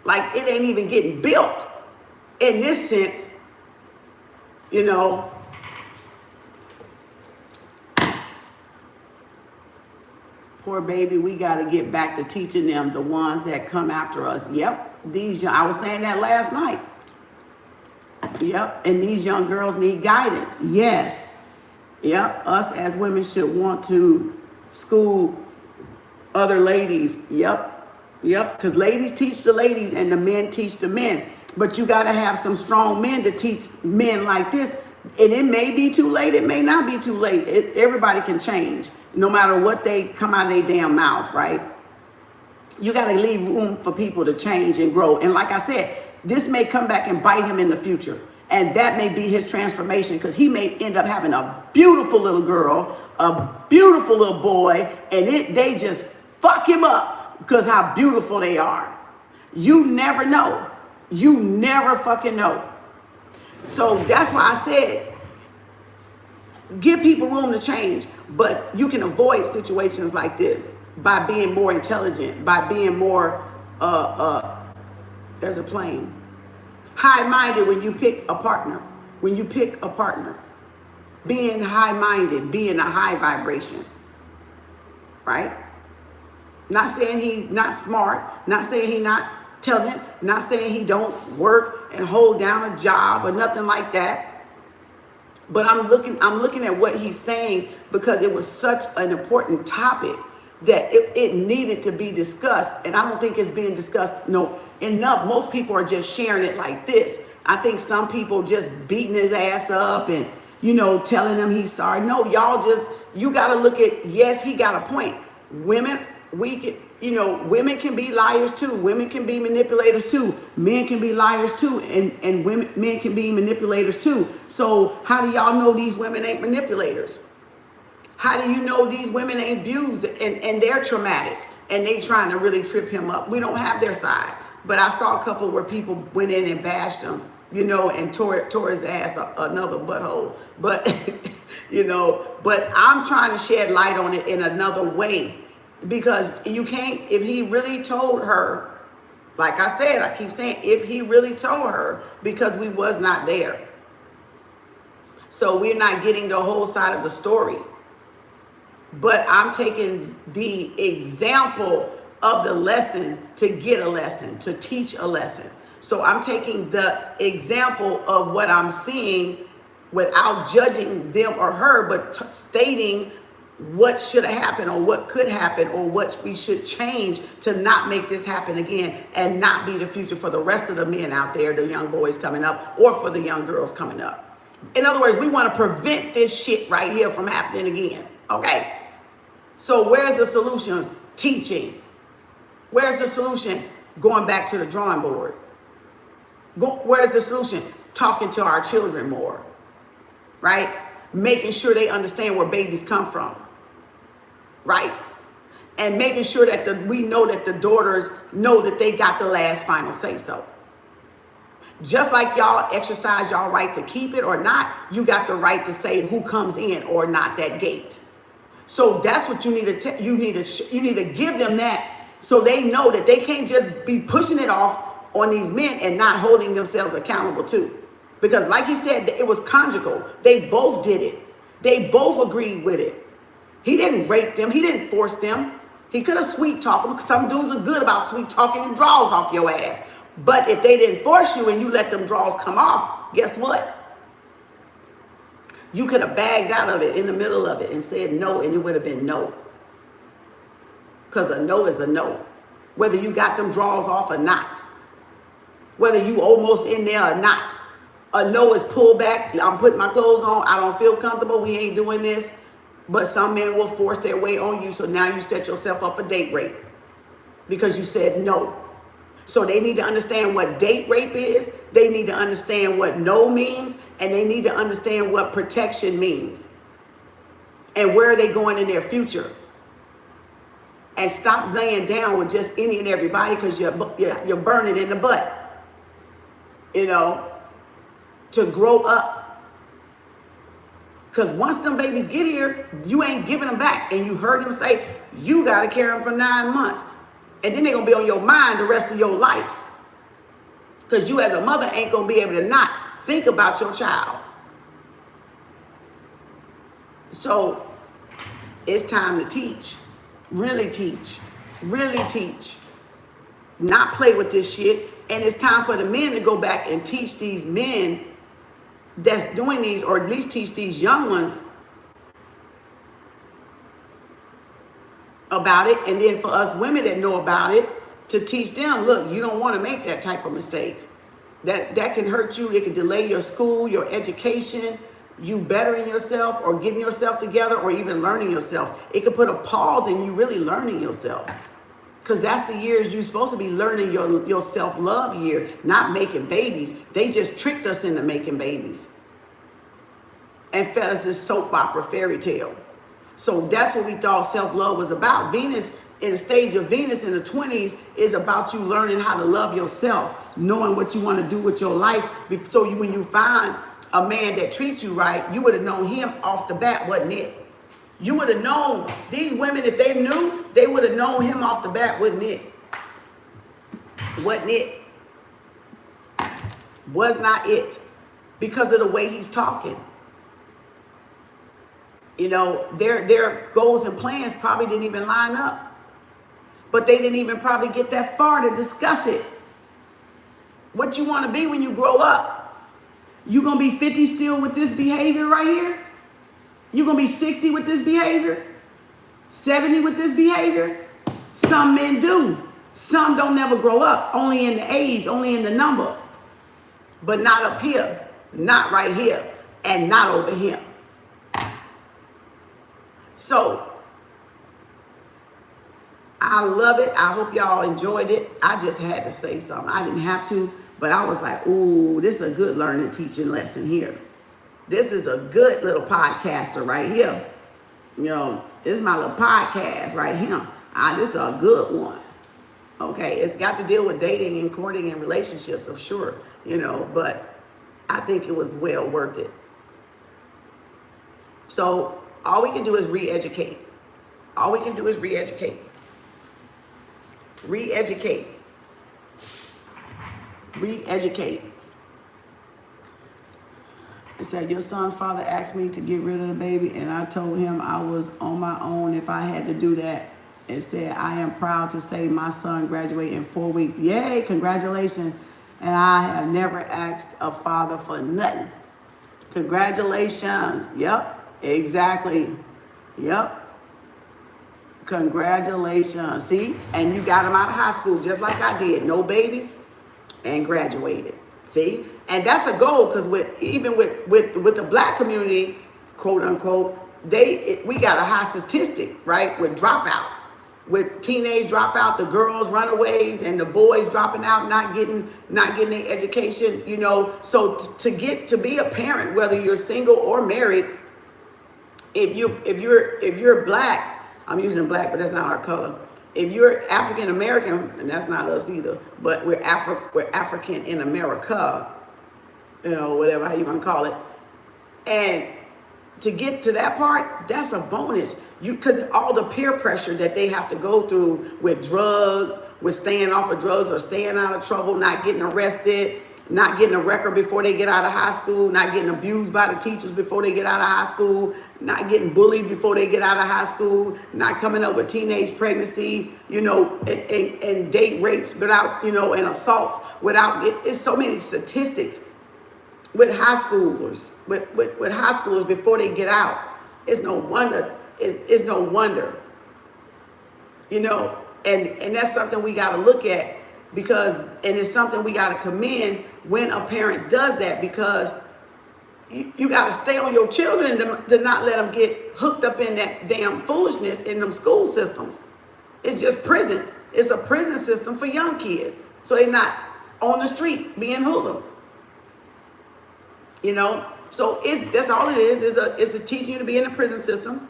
Like it ain't even getting built. In this sense, you know. Poor baby, we got to get back to teaching them, the ones that come after us. Yep, I was saying that last night. Yep, and these young girls need guidance. Yes. Yep, us as women should want to school other ladies. Yep, because ladies teach the ladies and the men teach the men. But you got to have some strong men to teach men like this. And it may be too late. It may not be too late. Everybody can change, no matter what they come out of their damn mouth, right? You got to leave room for people to change and grow. And like I said, this may come back and bite him in the future. And that may be his transformation, because he may end up having a beautiful little girl, a beautiful little boy, and they just fuck him up because how beautiful they are. You never know. You never fucking know. So that's why I said, give people room to change, but you can avoid situations like this by being more intelligent, by being more, there's a plane. High-minded when you pick a partner. When you pick a partner. Being high-minded, being a high vibration. Right? Not saying he's not smart, not saying he's not intelligent, not saying he don't work and hold down a job or nothing like that. But I'm looking at what he's saying because it was such an important topic that it needed to be discussed. And I don't think it's being discussed enough. Most people are just sharing it like this. I think some people just beating his ass up and, telling him he's sorry. No, you got to look at, yes, he got a point. Women can be liars too. Women can be manipulators too. Men can be liars too. And men can be manipulators too. So how do y'all know these women ain't manipulators? How do you know these women ain't abused and they're traumatic and they trying to really trip him up? We don't have their side. But I saw a couple where people went in and bashed him, and tore his ass another butthole. But, but I'm trying to shed light on it in another way. Because you can't, if he really told her, like I said, I keep saying, if he really told her, because we was not there. So we're not getting the whole side of the story. But I'm taking the example of the lesson to get a lesson, to teach a lesson. So I'm taking the example of what I'm seeing without judging them or her, but stating what should have happened or what could happen or what we should change to not make this happen again and not be the future for the rest of the men out there, the young boys coming up, or for the young girls coming up. In other words, we want to prevent this shit right here from happening again. Okay? So where's the solution? Teaching. Where's the solution? Going back to the drawing board. Where's the solution? Talking to our children more. Right? Making sure they understand where babies come from. Right? And making sure that we know that the daughters know that they got the last final say so. Just like y'all exercise y'all right to keep it or not, you got the right to say who comes in or not that gate. So that's what you need to you need to give them that, so they know that they can't just be pushing it off on these men and not holding themselves accountable too. Because like he said, it was conjugal. They both did it. They both agreed with it. He didn't rape them. He didn't force them. He could have sweet talked them. Some dudes are good about sweet talking and draws off your ass. But if they didn't force you and you let them draws come off, guess what? You could have bagged out of it in the middle of it and said no, and it would have been no. Because a no is a no. Whether you got them draws off or not. Whether you almost in there or not. A no is pull back. I'm putting my clothes on. I don't feel comfortable. We ain't doing this. But some men will force their way on you. So now you set yourself up for date rape. Because you said no. So they need to understand what date rape is. They need to understand what no means. And they need to understand what protection means. And where are they going in their future. And stop laying down with just any and everybody, because you're burning in the butt. You know, to grow up. Because once them babies get here, you ain't giving them back. And you heard them say, you got to carry them for 9 months. And then they're going to be on your mind the rest of your life. Because you as a mother ain't going to be able to not think about your child. So it's time to teach. Really teach. Really teach. Not play with this shit. And it's time for the men to go back and teach these men that's doing these, or at least teach these young ones about it. And then for us women that know about it, to teach them, look, you don't want to make that type of mistake. That can hurt you. It can delay your school, your education, you bettering yourself or getting yourself together or even learning yourself. It could put a pause in you really learning yourself. Because that's the years you're supposed to be learning your self-love year, not making babies. They just tricked us into making babies and fed us this soap opera fairy tale. So that's what we thought self-love was about. Venus, in the stage of Venus in the 20s, is about you learning how to love yourself, knowing what you want to do with your life. So when you find a man that treats you right, you would have known him off the bat, wasn't it? You would have known, these women, if they knew, they would have known him off the bat, wouldn't it? Wasn't it? Was not it. Because of the way he's talking. You know, their goals and plans probably didn't even line up. But they didn't even probably get that far to discuss it. What you want to be when you grow up? You going to be 50 still with this behavior right here? You going to be 60 with this behavior? 70 with this behavior? Some men do. Some don't never grow up. Only in the age, only in the number. But not up here. Not right here. And not over here. So, I love it. I hope y'all enjoyed it. I just had to say something. I didn't have to, but I was like, ooh, this is a good learning, teaching lesson here. This is a good little podcaster right here. You know, this is my little podcast right here. This is a good one. Okay, it's got to deal with dating and courting and relationships, of sure, you know, but I think it was well worth it. So all we can do is re-educate. All we can do is re-educate. Re-educate. Re-educate. It said, your son's father asked me to get rid of the baby, and I told him I was on my own if I had to do that. It said, I am proud to say my son graduated in 4 weeks. Yay, congratulations. And I have never asked a father for nothing. Congratulations. Yep, exactly. Yep. Congratulations. See? And you got him out of high school just like I did. No babies and graduated. See? And that's a goal, because even with the black community, quote unquote, we got a high statistic, right? With dropouts. With teenage dropout, the girls runaways and the boys dropping out, not getting their education, you know. So to be a parent, whether you're single or married, if you're black, I'm using black, but that's not our color. If you're African American, and that's not us either, but we're African in America, whatever how you want to call it, and to get to that part, that's a bonus. Because all the peer pressure that they have to go through with drugs, with staying off of drugs or staying out of trouble, not getting arrested, not getting a record before they get out of high school, not getting abused by the teachers before they get out of high school, not getting bullied before they get out of high school, not coming up with teenage pregnancy, and date rapes without, and assaults without, it's so many statistics with high schoolers, with high schoolers before they get out. It's no wonder, it's no wonder, and that's something we got to look at and it's something we got to commend when a parent does that, because you got to stay on your children to not let them get hooked up in that damn foolishness in them school systems. It's just prison. It's a prison system for young kids, so they're not on the street being hoodlums. So that's all it is. It's a teaching you to be in the prison system.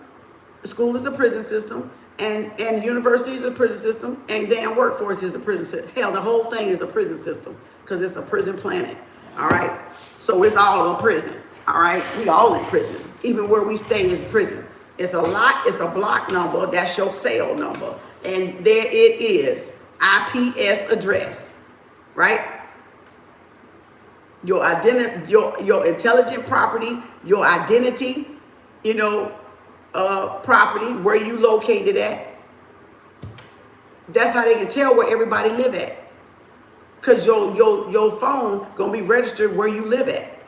School is a prison system, and university is a prison system, and damn workforce is a prison system. Hell, the whole thing is a prison system because it's a prison planet. All right, so it's all a prison. All right, we all in prison. Even where we stay is prison. It's a lot. It's a block number. That's your cell number, and there it is. IPS address, right? Your identity, your intelligent property, your identity, property, where you located at. That's how they can tell where everybody live at. Cause your phone gonna be registered where you live at.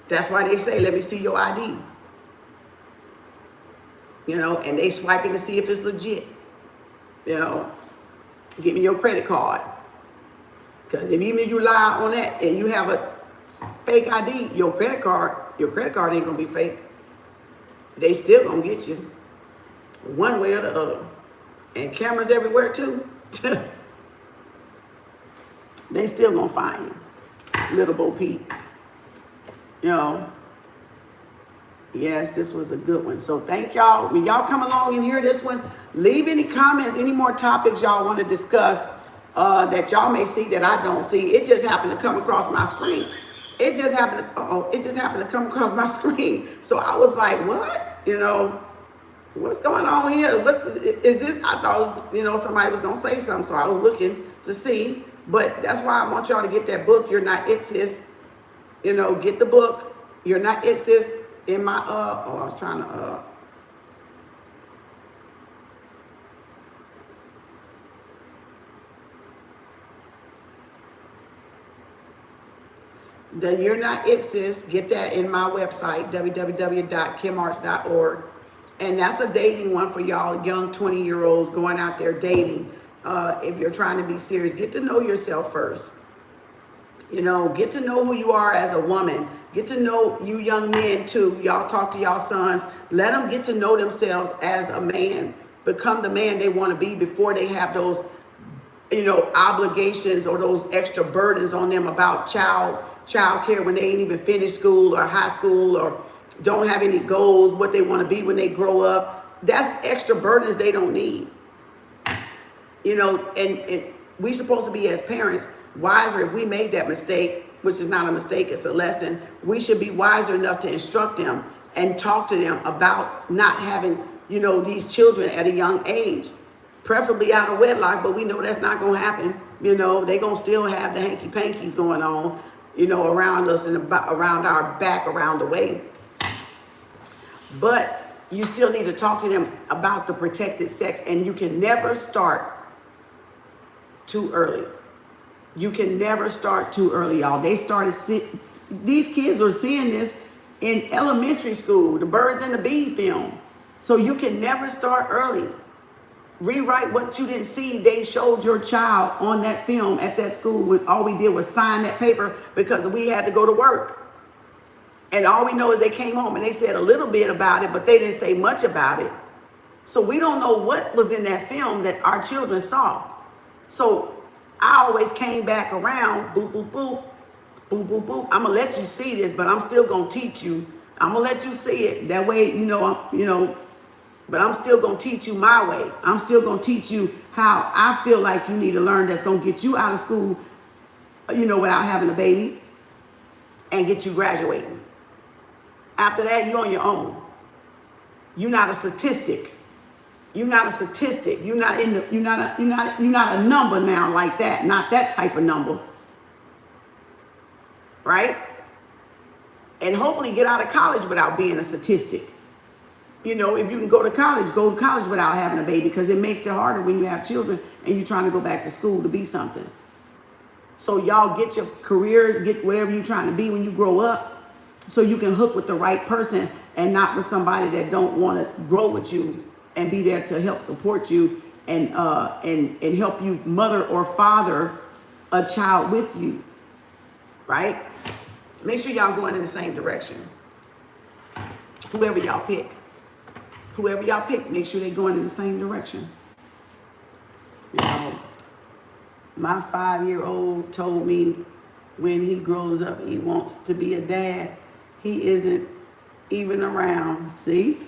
That's why they say, let me see your ID. And they swiping to see if it's legit. Give me your credit card. Cause even if you lie on that and you have a fake ID, your credit card ain't gonna be fake. They still gonna get you one way or the other. And cameras everywhere too. They still gonna find you, little Bo Peep. Yes, this was a good one. So thank y'all. When y'all come along and hear this one, leave any comments, any more topics y'all want to discuss that y'all may see that I don't see. It just happened to come across my screen. It just happened to come across my screen. So I was like, what? What's going on here? What is this? I thought it was, somebody was going to say something. So I was looking to see. But that's why I want y'all to get that book, You're Not It, Sis. Get the book, You're Not It, Sis, in my, I was trying to, the You're Not It, Sis, get that in my website, www.kimarts.org. And that's a dating one for y'all young 20-year-olds going out there dating. If you're trying to be serious, get to know yourself first. Get to know who you are as a woman. Get to know you young men too. Y'all talk to y'all sons. Let them get to know themselves as a man. Become the man they want to be before they have those, obligations or those extra burdens on them about child care when they ain't even finished school or high school or don't have any goals, what they want to be when they grow up. That's extra burdens they don't need. And we supposed to be, as parents, wiser. If we made that mistake, which is not a mistake, it's a lesson, we should be wiser enough to instruct them and talk to them about not having, these children at a young age, preferably out of wedlock, but we know that's not going to happen. They're going to still have the hanky-pankies going on, around us and around our back, around the way. But you still need to talk to them about the protected sex, and you can never start too early. You can never start too early, y'all. These kids are seeing this in elementary school, the Birds and the Bee film. So you can never start early. Rewrite what you didn't see. They showed your child on that film at that school. All we did was sign that paper because we had to go to work. And all we know is they came home and they said a little bit about it, but they didn't say much about it. So we don't know what was in that film that our children saw. So I always came back around, boop, boop, boop, boop, boop, boop. I'm going to let you see this, but I'm still going to teach you. I'm going to let you see it. That way, But I'm still going to teach you my way. I'm still going to teach you how I feel like you need to learn, that's going to get you out of school, without having a baby, and get you graduating. After that, you're on your own. You're not a statistic. You're not a statistic. You're not a number now like that. Not that type of number. Right? And hopefully get out of college without being a statistic. If you can go to college without having a baby, because it makes it harder when you have children and you're trying to go back to school to be something. So y'all get your careers, get whatever you're trying to be when you grow up, so you can hook with the right person and not with somebody that don't want to grow with you and be there to help support you and help you mother or father a child with you. Right? Make sure y'all going in the same direction. Whoever y'all pick, make sure they're going in the same direction. My 5-year-old told me when he grows up, he wants to be a dad. He isn't even around. See?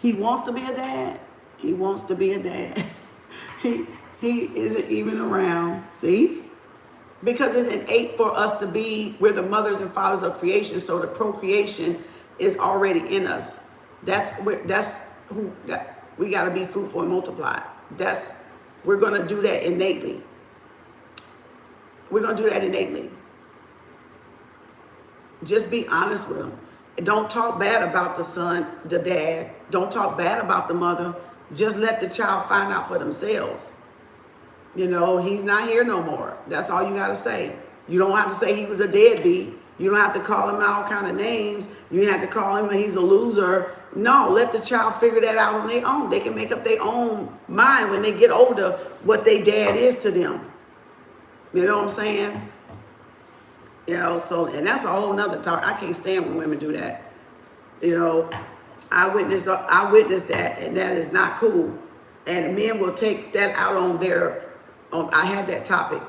He wants to be a dad. He wants to be a dad. He isn't even around. See? Because it's innate for us to be, we're the mothers and fathers of creation, so the procreation is already in us. We got to be fruitful and multiply. We're going to do that innately. We're going to do that innately. Just be honest with them. Don't talk bad about the son, the dad. Don't talk bad about the mother. Just let the child find out for themselves. He's not here no more. That's all you got to say. You don't have to say he was a deadbeat. You don't have to call him all kind of names. You don't have to call him he's a loser. No, let the child figure that out on their own. They can make up their own mind when they get older what their dad is to them. You know what I'm saying? And that's a whole nother talk. I can't stand when women do that. I witnessed that, and that is not cool. And men will take that out on I had that topic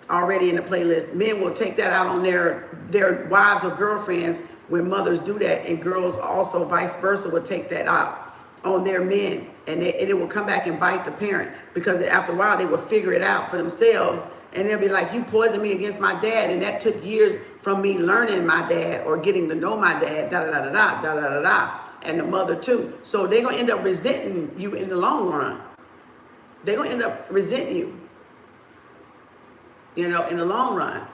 already in the playlist. Men will take that out on their wives or girlfriends when mothers do that, and girls also vice versa will take that out on their men, and it will come back and bite the parent, because after a while they will figure it out for themselves, and they'll be like, you poisoned me against my dad, and that took years from me learning my dad or getting to know my dad, and the mother too. So they're going to end up resenting you in the long run. They're going to end up resenting you, in the long run.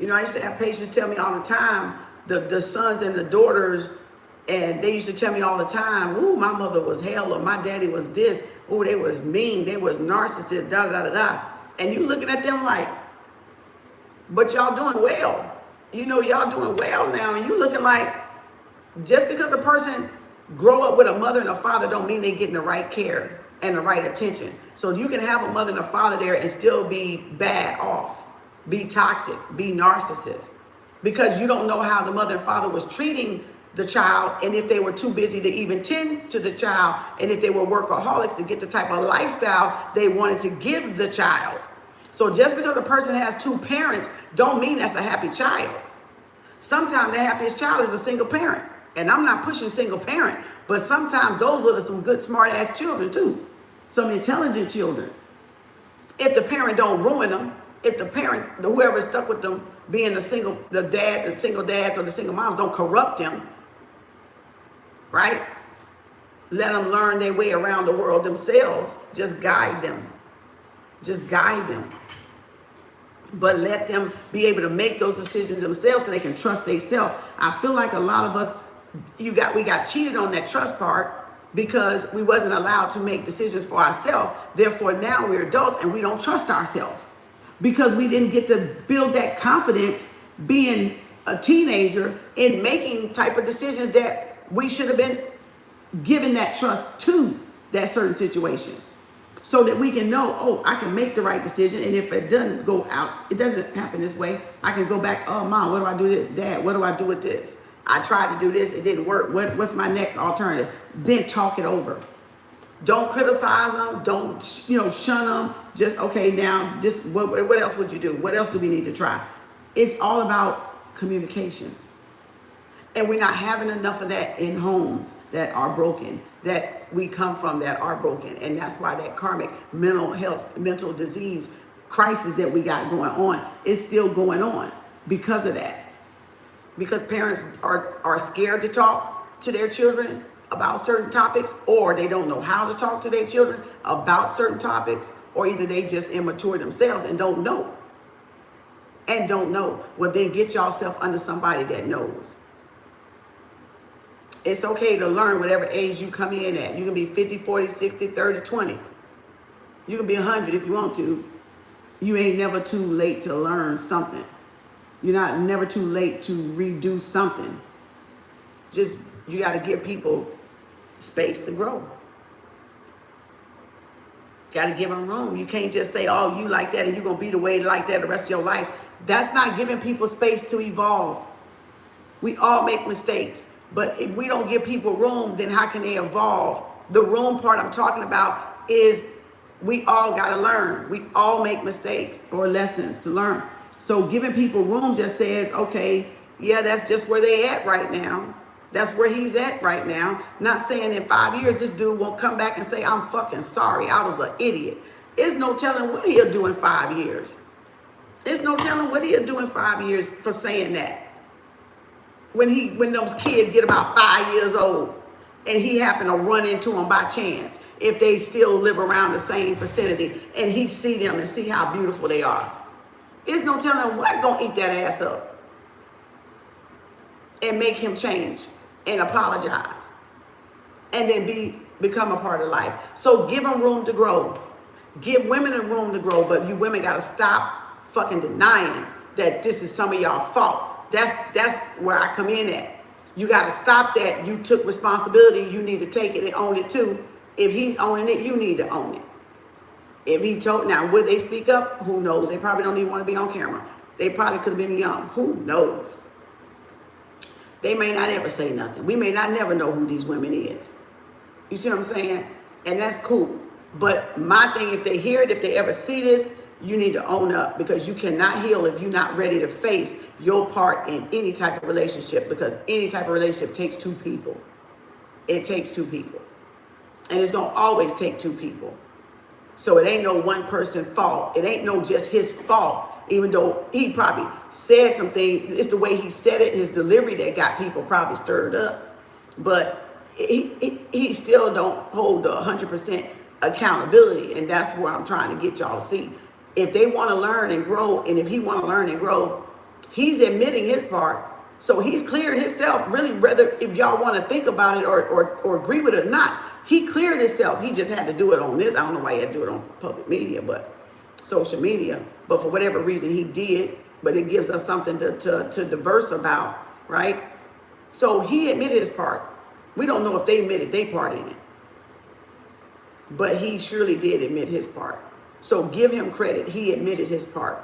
I used to have patients tell me all the time, the sons and the daughters, and they used to tell me all the time, ooh, my mother was hell, or my daddy was this, ooh, they was mean, they was narcissists, And you looking at them like, but y'all doing well. Y'all doing well now, and you looking like, just because a person grow up with a mother and a father don't mean they getting the right care and the right attention. So you can have a mother and a father there and still be bad off, be toxic, be narcissist, because you don't know how the mother and father was treating the child, and if they were too busy to even tend to the child, and if they were workaholics to get the type of lifestyle they wanted to give the child. So just because a person has two parents don't mean that's a happy child. Sometimes the happiest child is a single parent. And I'm not pushing single parent, but sometimes those are some good smart ass children too. Some intelligent children. If the parent don't ruin them, if the parent, whoever's stuck with them being the single dads or the single moms don't corrupt them, right? Let them learn their way around the world themselves. Just guide them. But let them be able to make those decisions themselves so they can trust themselves. I feel like a lot of us, we got cheated on that trust part because we wasn't allowed to make decisions for ourselves. Therefore, now we're adults and we don't trust ourselves because we didn't get to build that confidence being a teenager in making type of decisions that we should have been given that trust to that certain situation. So that we can know, oh, I can make the right decision. And if it doesn't go out, it doesn't happen this way, I can go back, oh, Mom, what do I do this? Dad, what do I do with this? I tried to do this, it didn't work. What's my next alternative? Then talk it over. Don't criticize them. Don't, shun them. Just, okay, now, this, what else would you do? What else do we need to try? It's all about communication. And we're not having enough of that in homes that are broken, that we come from that are broken. And that's why that karmic mental health, mental disease crisis that we got going on is still going on because of that. Because parents are scared to talk to their children about certain topics, or they don't know how to talk to their children about certain topics, or either they just immature themselves and don't know. Well, then get yourself under somebody that knows. It's okay to learn whatever age you come in at. You can be 50, 40, 60, 30, 20. You can be 100 if you want to. You ain't never too late to learn something. You're not never too late to redo something. Just, you got to give people space to grow. Got to give them room. You can't just say, oh, you like that and you're going to be the way like that the rest of your life. That's not giving people space to evolve. We all make mistakes. But if we don't give people room, then how can they evolve? The room part I'm talking about is we all got to learn. We all make mistakes or lessons to learn. So giving people room just says, okay, yeah, that's just where they at right now. That's where he's at right now. Not saying in 5 years, this dude won't come back and say, I'm fucking sorry. I was an idiot. There's no telling what he'll do in 5 years. There's no telling what he'll do in 5 years for saying that. When those kids get about 5 years old and he happen to run into them by chance, if they still live around the same vicinity and he see them and see how beautiful they are. There's no telling what gonna eat that ass up and make him change and apologize and then become a part of life. So give them room to grow. Give women a room to grow, but you women gotta stop fucking denying that this is some of y'all fault. That's where I come in at. You got to stop that. You took responsibility. You need to take it and own it too. If he's owning it, you need to own it. If he told, now would they speak up? Who knows? They probably don't even want to be on camera. They probably could have been young. Who knows? They may not ever say nothing. We may not never know who these women is. You see what I'm saying? And that's cool. But my thing, if they hear it, if they ever see this, you need to own up, because you cannot heal if you're not ready to face your part in any type of relationship, because any type of relationship takes two people. It takes two people. And it's going to always take two people. So it ain't no one person fault. It ain't no just his fault, even though he probably said something. It's the way he said it, his delivery that got people probably stirred up. But he still don't hold the 100% accountability. And that's where I'm trying to get y'all to see. If they want to learn and grow, and if he want to learn and grow, he's admitting his part. So he's cleared himself, really, whether if y'all want to think about it or agree with it or not. He cleared himself. He just had to do it on this. I don't know why he had to do it on public media, but social media. But for whatever reason, he did. But it gives us something to diverse about, right? So he admitted his part. We don't know if they admitted their part in it. But he surely did admit his part. So give him credit. He admitted his part.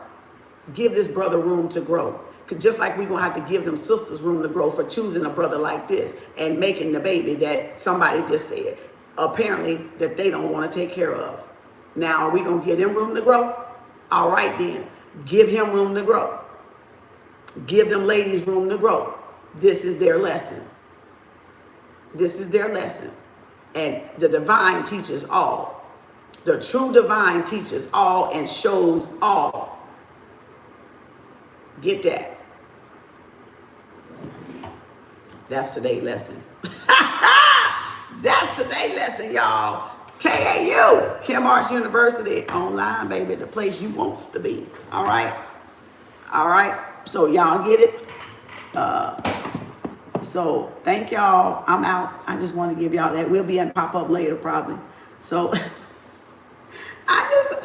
Give this brother room to grow. Just like we're going to have to give them sisters room to grow for choosing a brother like this and making the baby that somebody just said, apparently, that they don't want to take care of. Now, are we going to give them room to grow? All right, then. Give him room to grow. Give them ladies room to grow. This is their lesson. This is their lesson. And the divine teaches all. The true divine teaches all and shows all. Get that. That's today's lesson. That's today's lesson, y'all. KAU, Kim Arts University, online, baby, the place you wants to be. All right? All right? So y'all get it? So thank y'all. I'm out. I just want to give y'all that. We'll be in pop-up later, probably. So...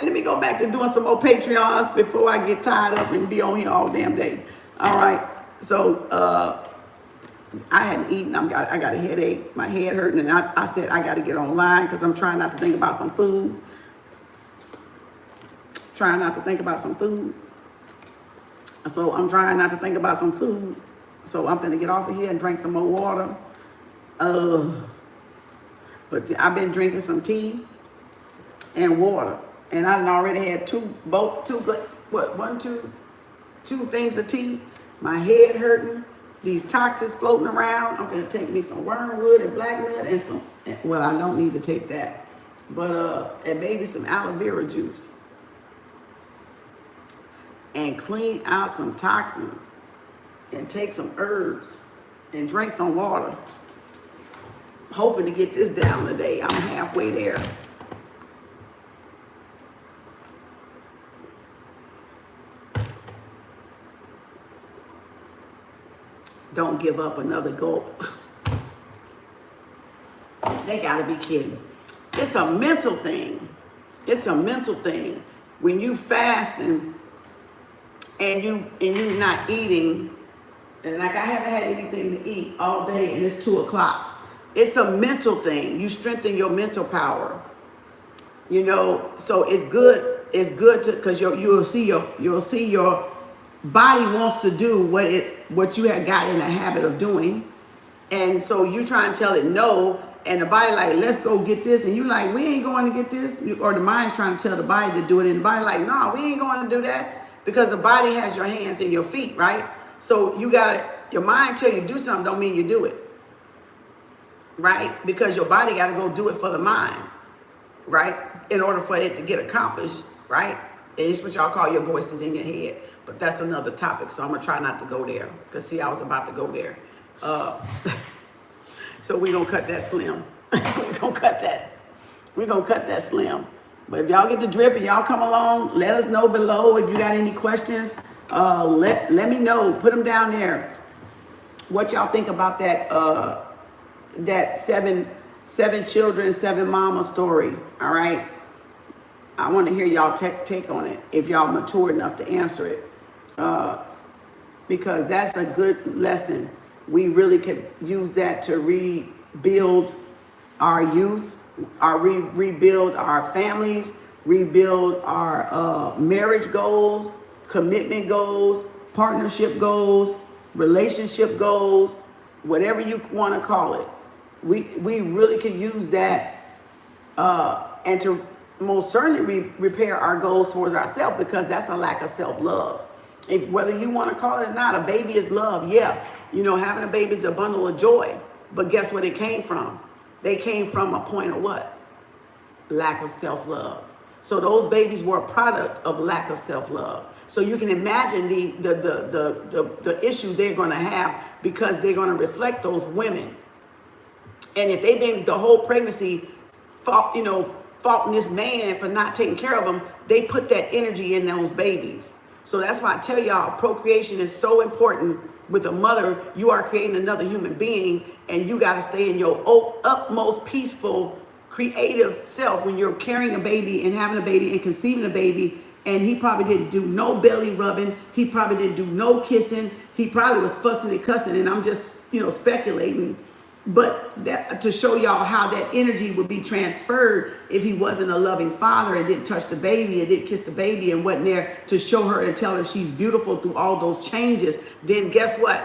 let me go back to doing some more Patreons before I get tied up and be on here all damn day. All right. So I hadn't eaten. I got a headache. My head hurting. And I said I got to get online because I'm trying not to think about some food. So I'm trying not to think about some food. So I'm going to get off of here and drink some more water. But I've been drinking some tea and water. And I already had two things of tea. My head hurting. these toxins floating around. I'm gonna take me some wormwood and black nut and some, well, I don't need to take that, but and maybe some aloe vera juice, and clean out some toxins, and take some herbs and drink some water. Hoping to get this down today. I'm halfway there. Don't give up another gulp. They gotta be kidding. It's a mental thing. It's a mental thing. When you fast and you're not eating, and like I haven't had anything to eat all day and it's 2 o'clock. It's a mental thing. You strengthen your mental power. You know, so it's good. It's good to, because you'll see your body wants to do what you had got in the habit of doing. And so you try and tell it no, and the body like, let's go get this, and you like, we ain't going to get this, or the mind's trying to tell the body to do it, and the body like, no, we ain't going to do that, because the body has your hands and your feet, right? So you got your mind tell you do something, don't mean you do it, right? Because your body got to go do it for the mind, right? In order for it to get accomplished, right? And it's what y'all call your voices in your head. But that's another topic, so I'm gonna try not to go there. Cause see, I was about to go there. So we gonna cut that slim. We're gonna cut that slim. But if y'all get the drift and y'all come along, let us know below if you got any questions. Let me know. Put them down there. What y'all think about that? That seven children, 7 mama story. All right. I want to hear y'all take on it if y'all mature enough to answer it. Because that's a good lesson. We really could use that to rebuild our youth, rebuild our families, rebuild our marriage goals, commitment goals, partnership goals, relationship goals, whatever you want to call it. We really could use that and to most certainly repair our goals towards ourselves, because that's a lack of self-love. Whether you want to call it or not, a baby is love. Yeah, you know, having a baby is a bundle of joy. But guess where they came from? They came from a point of what? Lack of self-love. So those babies were a product of lack of self-love. So you can imagine the issues they're going to have, because they're going to reflect those women. And if they've been the whole pregnancy, faulting this man for not taking care of them, they put that energy in those babies. So that's why I tell y'all, procreation is so important. With a mother, you are creating another human being, and you got to stay in your utmost peaceful, creative self when you're carrying a baby and having a baby and conceiving a baby. And he probably didn't do no belly rubbing. He probably didn't do no kissing. He probably was fussing and cussing. And I'm just, speculating. But that, to show y'all how that energy would be transferred if he wasn't a loving father and didn't touch the baby and didn't kiss the baby and wasn't there to show her and tell her she's beautiful through all those changes, then guess what?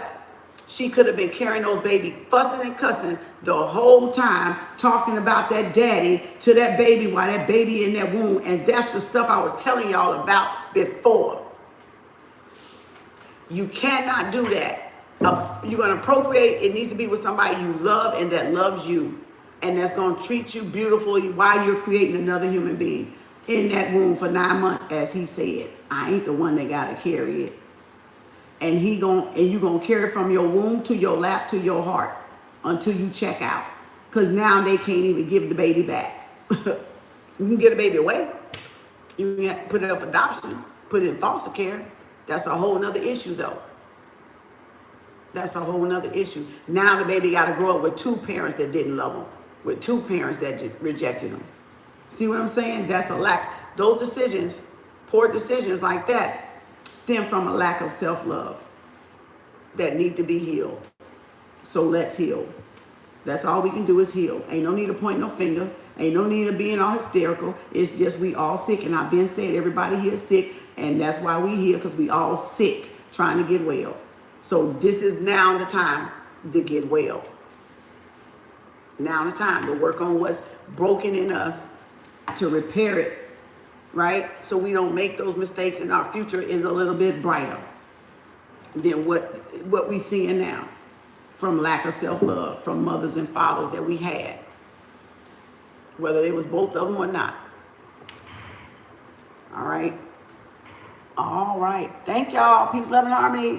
She could have been carrying those baby, fussing and cussing the whole time, talking about that daddy to that baby while that baby in that womb. And that's the stuff I was telling y'all about before. You cannot do that. You're going to procreate. It needs to be with somebody you love and that loves you, and that's going to treat you beautifully while you're creating another human being in that womb for 9 months. As he said, I ain't the one that got to carry it. And you're going to carry it from your womb to your lap to your heart until you check out. Because now they can't even give the baby back. You can get a baby away. You can have to put it up for adoption, put it in foster care. That's a whole nother issue though. That's a whole nother issue. Now the baby got to grow up with 2 parents that didn't love him, with 2 parents that rejected him. See what I'm saying? That's a lack. Those decisions, poor decisions like that, stem from a lack of self-love that need to be healed. So let's heal. That's all we can do is heal. Ain't no need to point no finger. Ain't no need of being all hysterical. It's just we all sick, and I've been saying everybody here is sick, and that's why we here, because we all sick trying to get well. So this is now the time to get well. Now the time to work on what's broken in us, to repair it, right? So we don't make those mistakes and our future is a little bit brighter than what what we seeing now from lack of self-love from mothers and fathers that we had, whether it was both of them or not. All right. All right. Thank y'all. Peace, love, and harmony.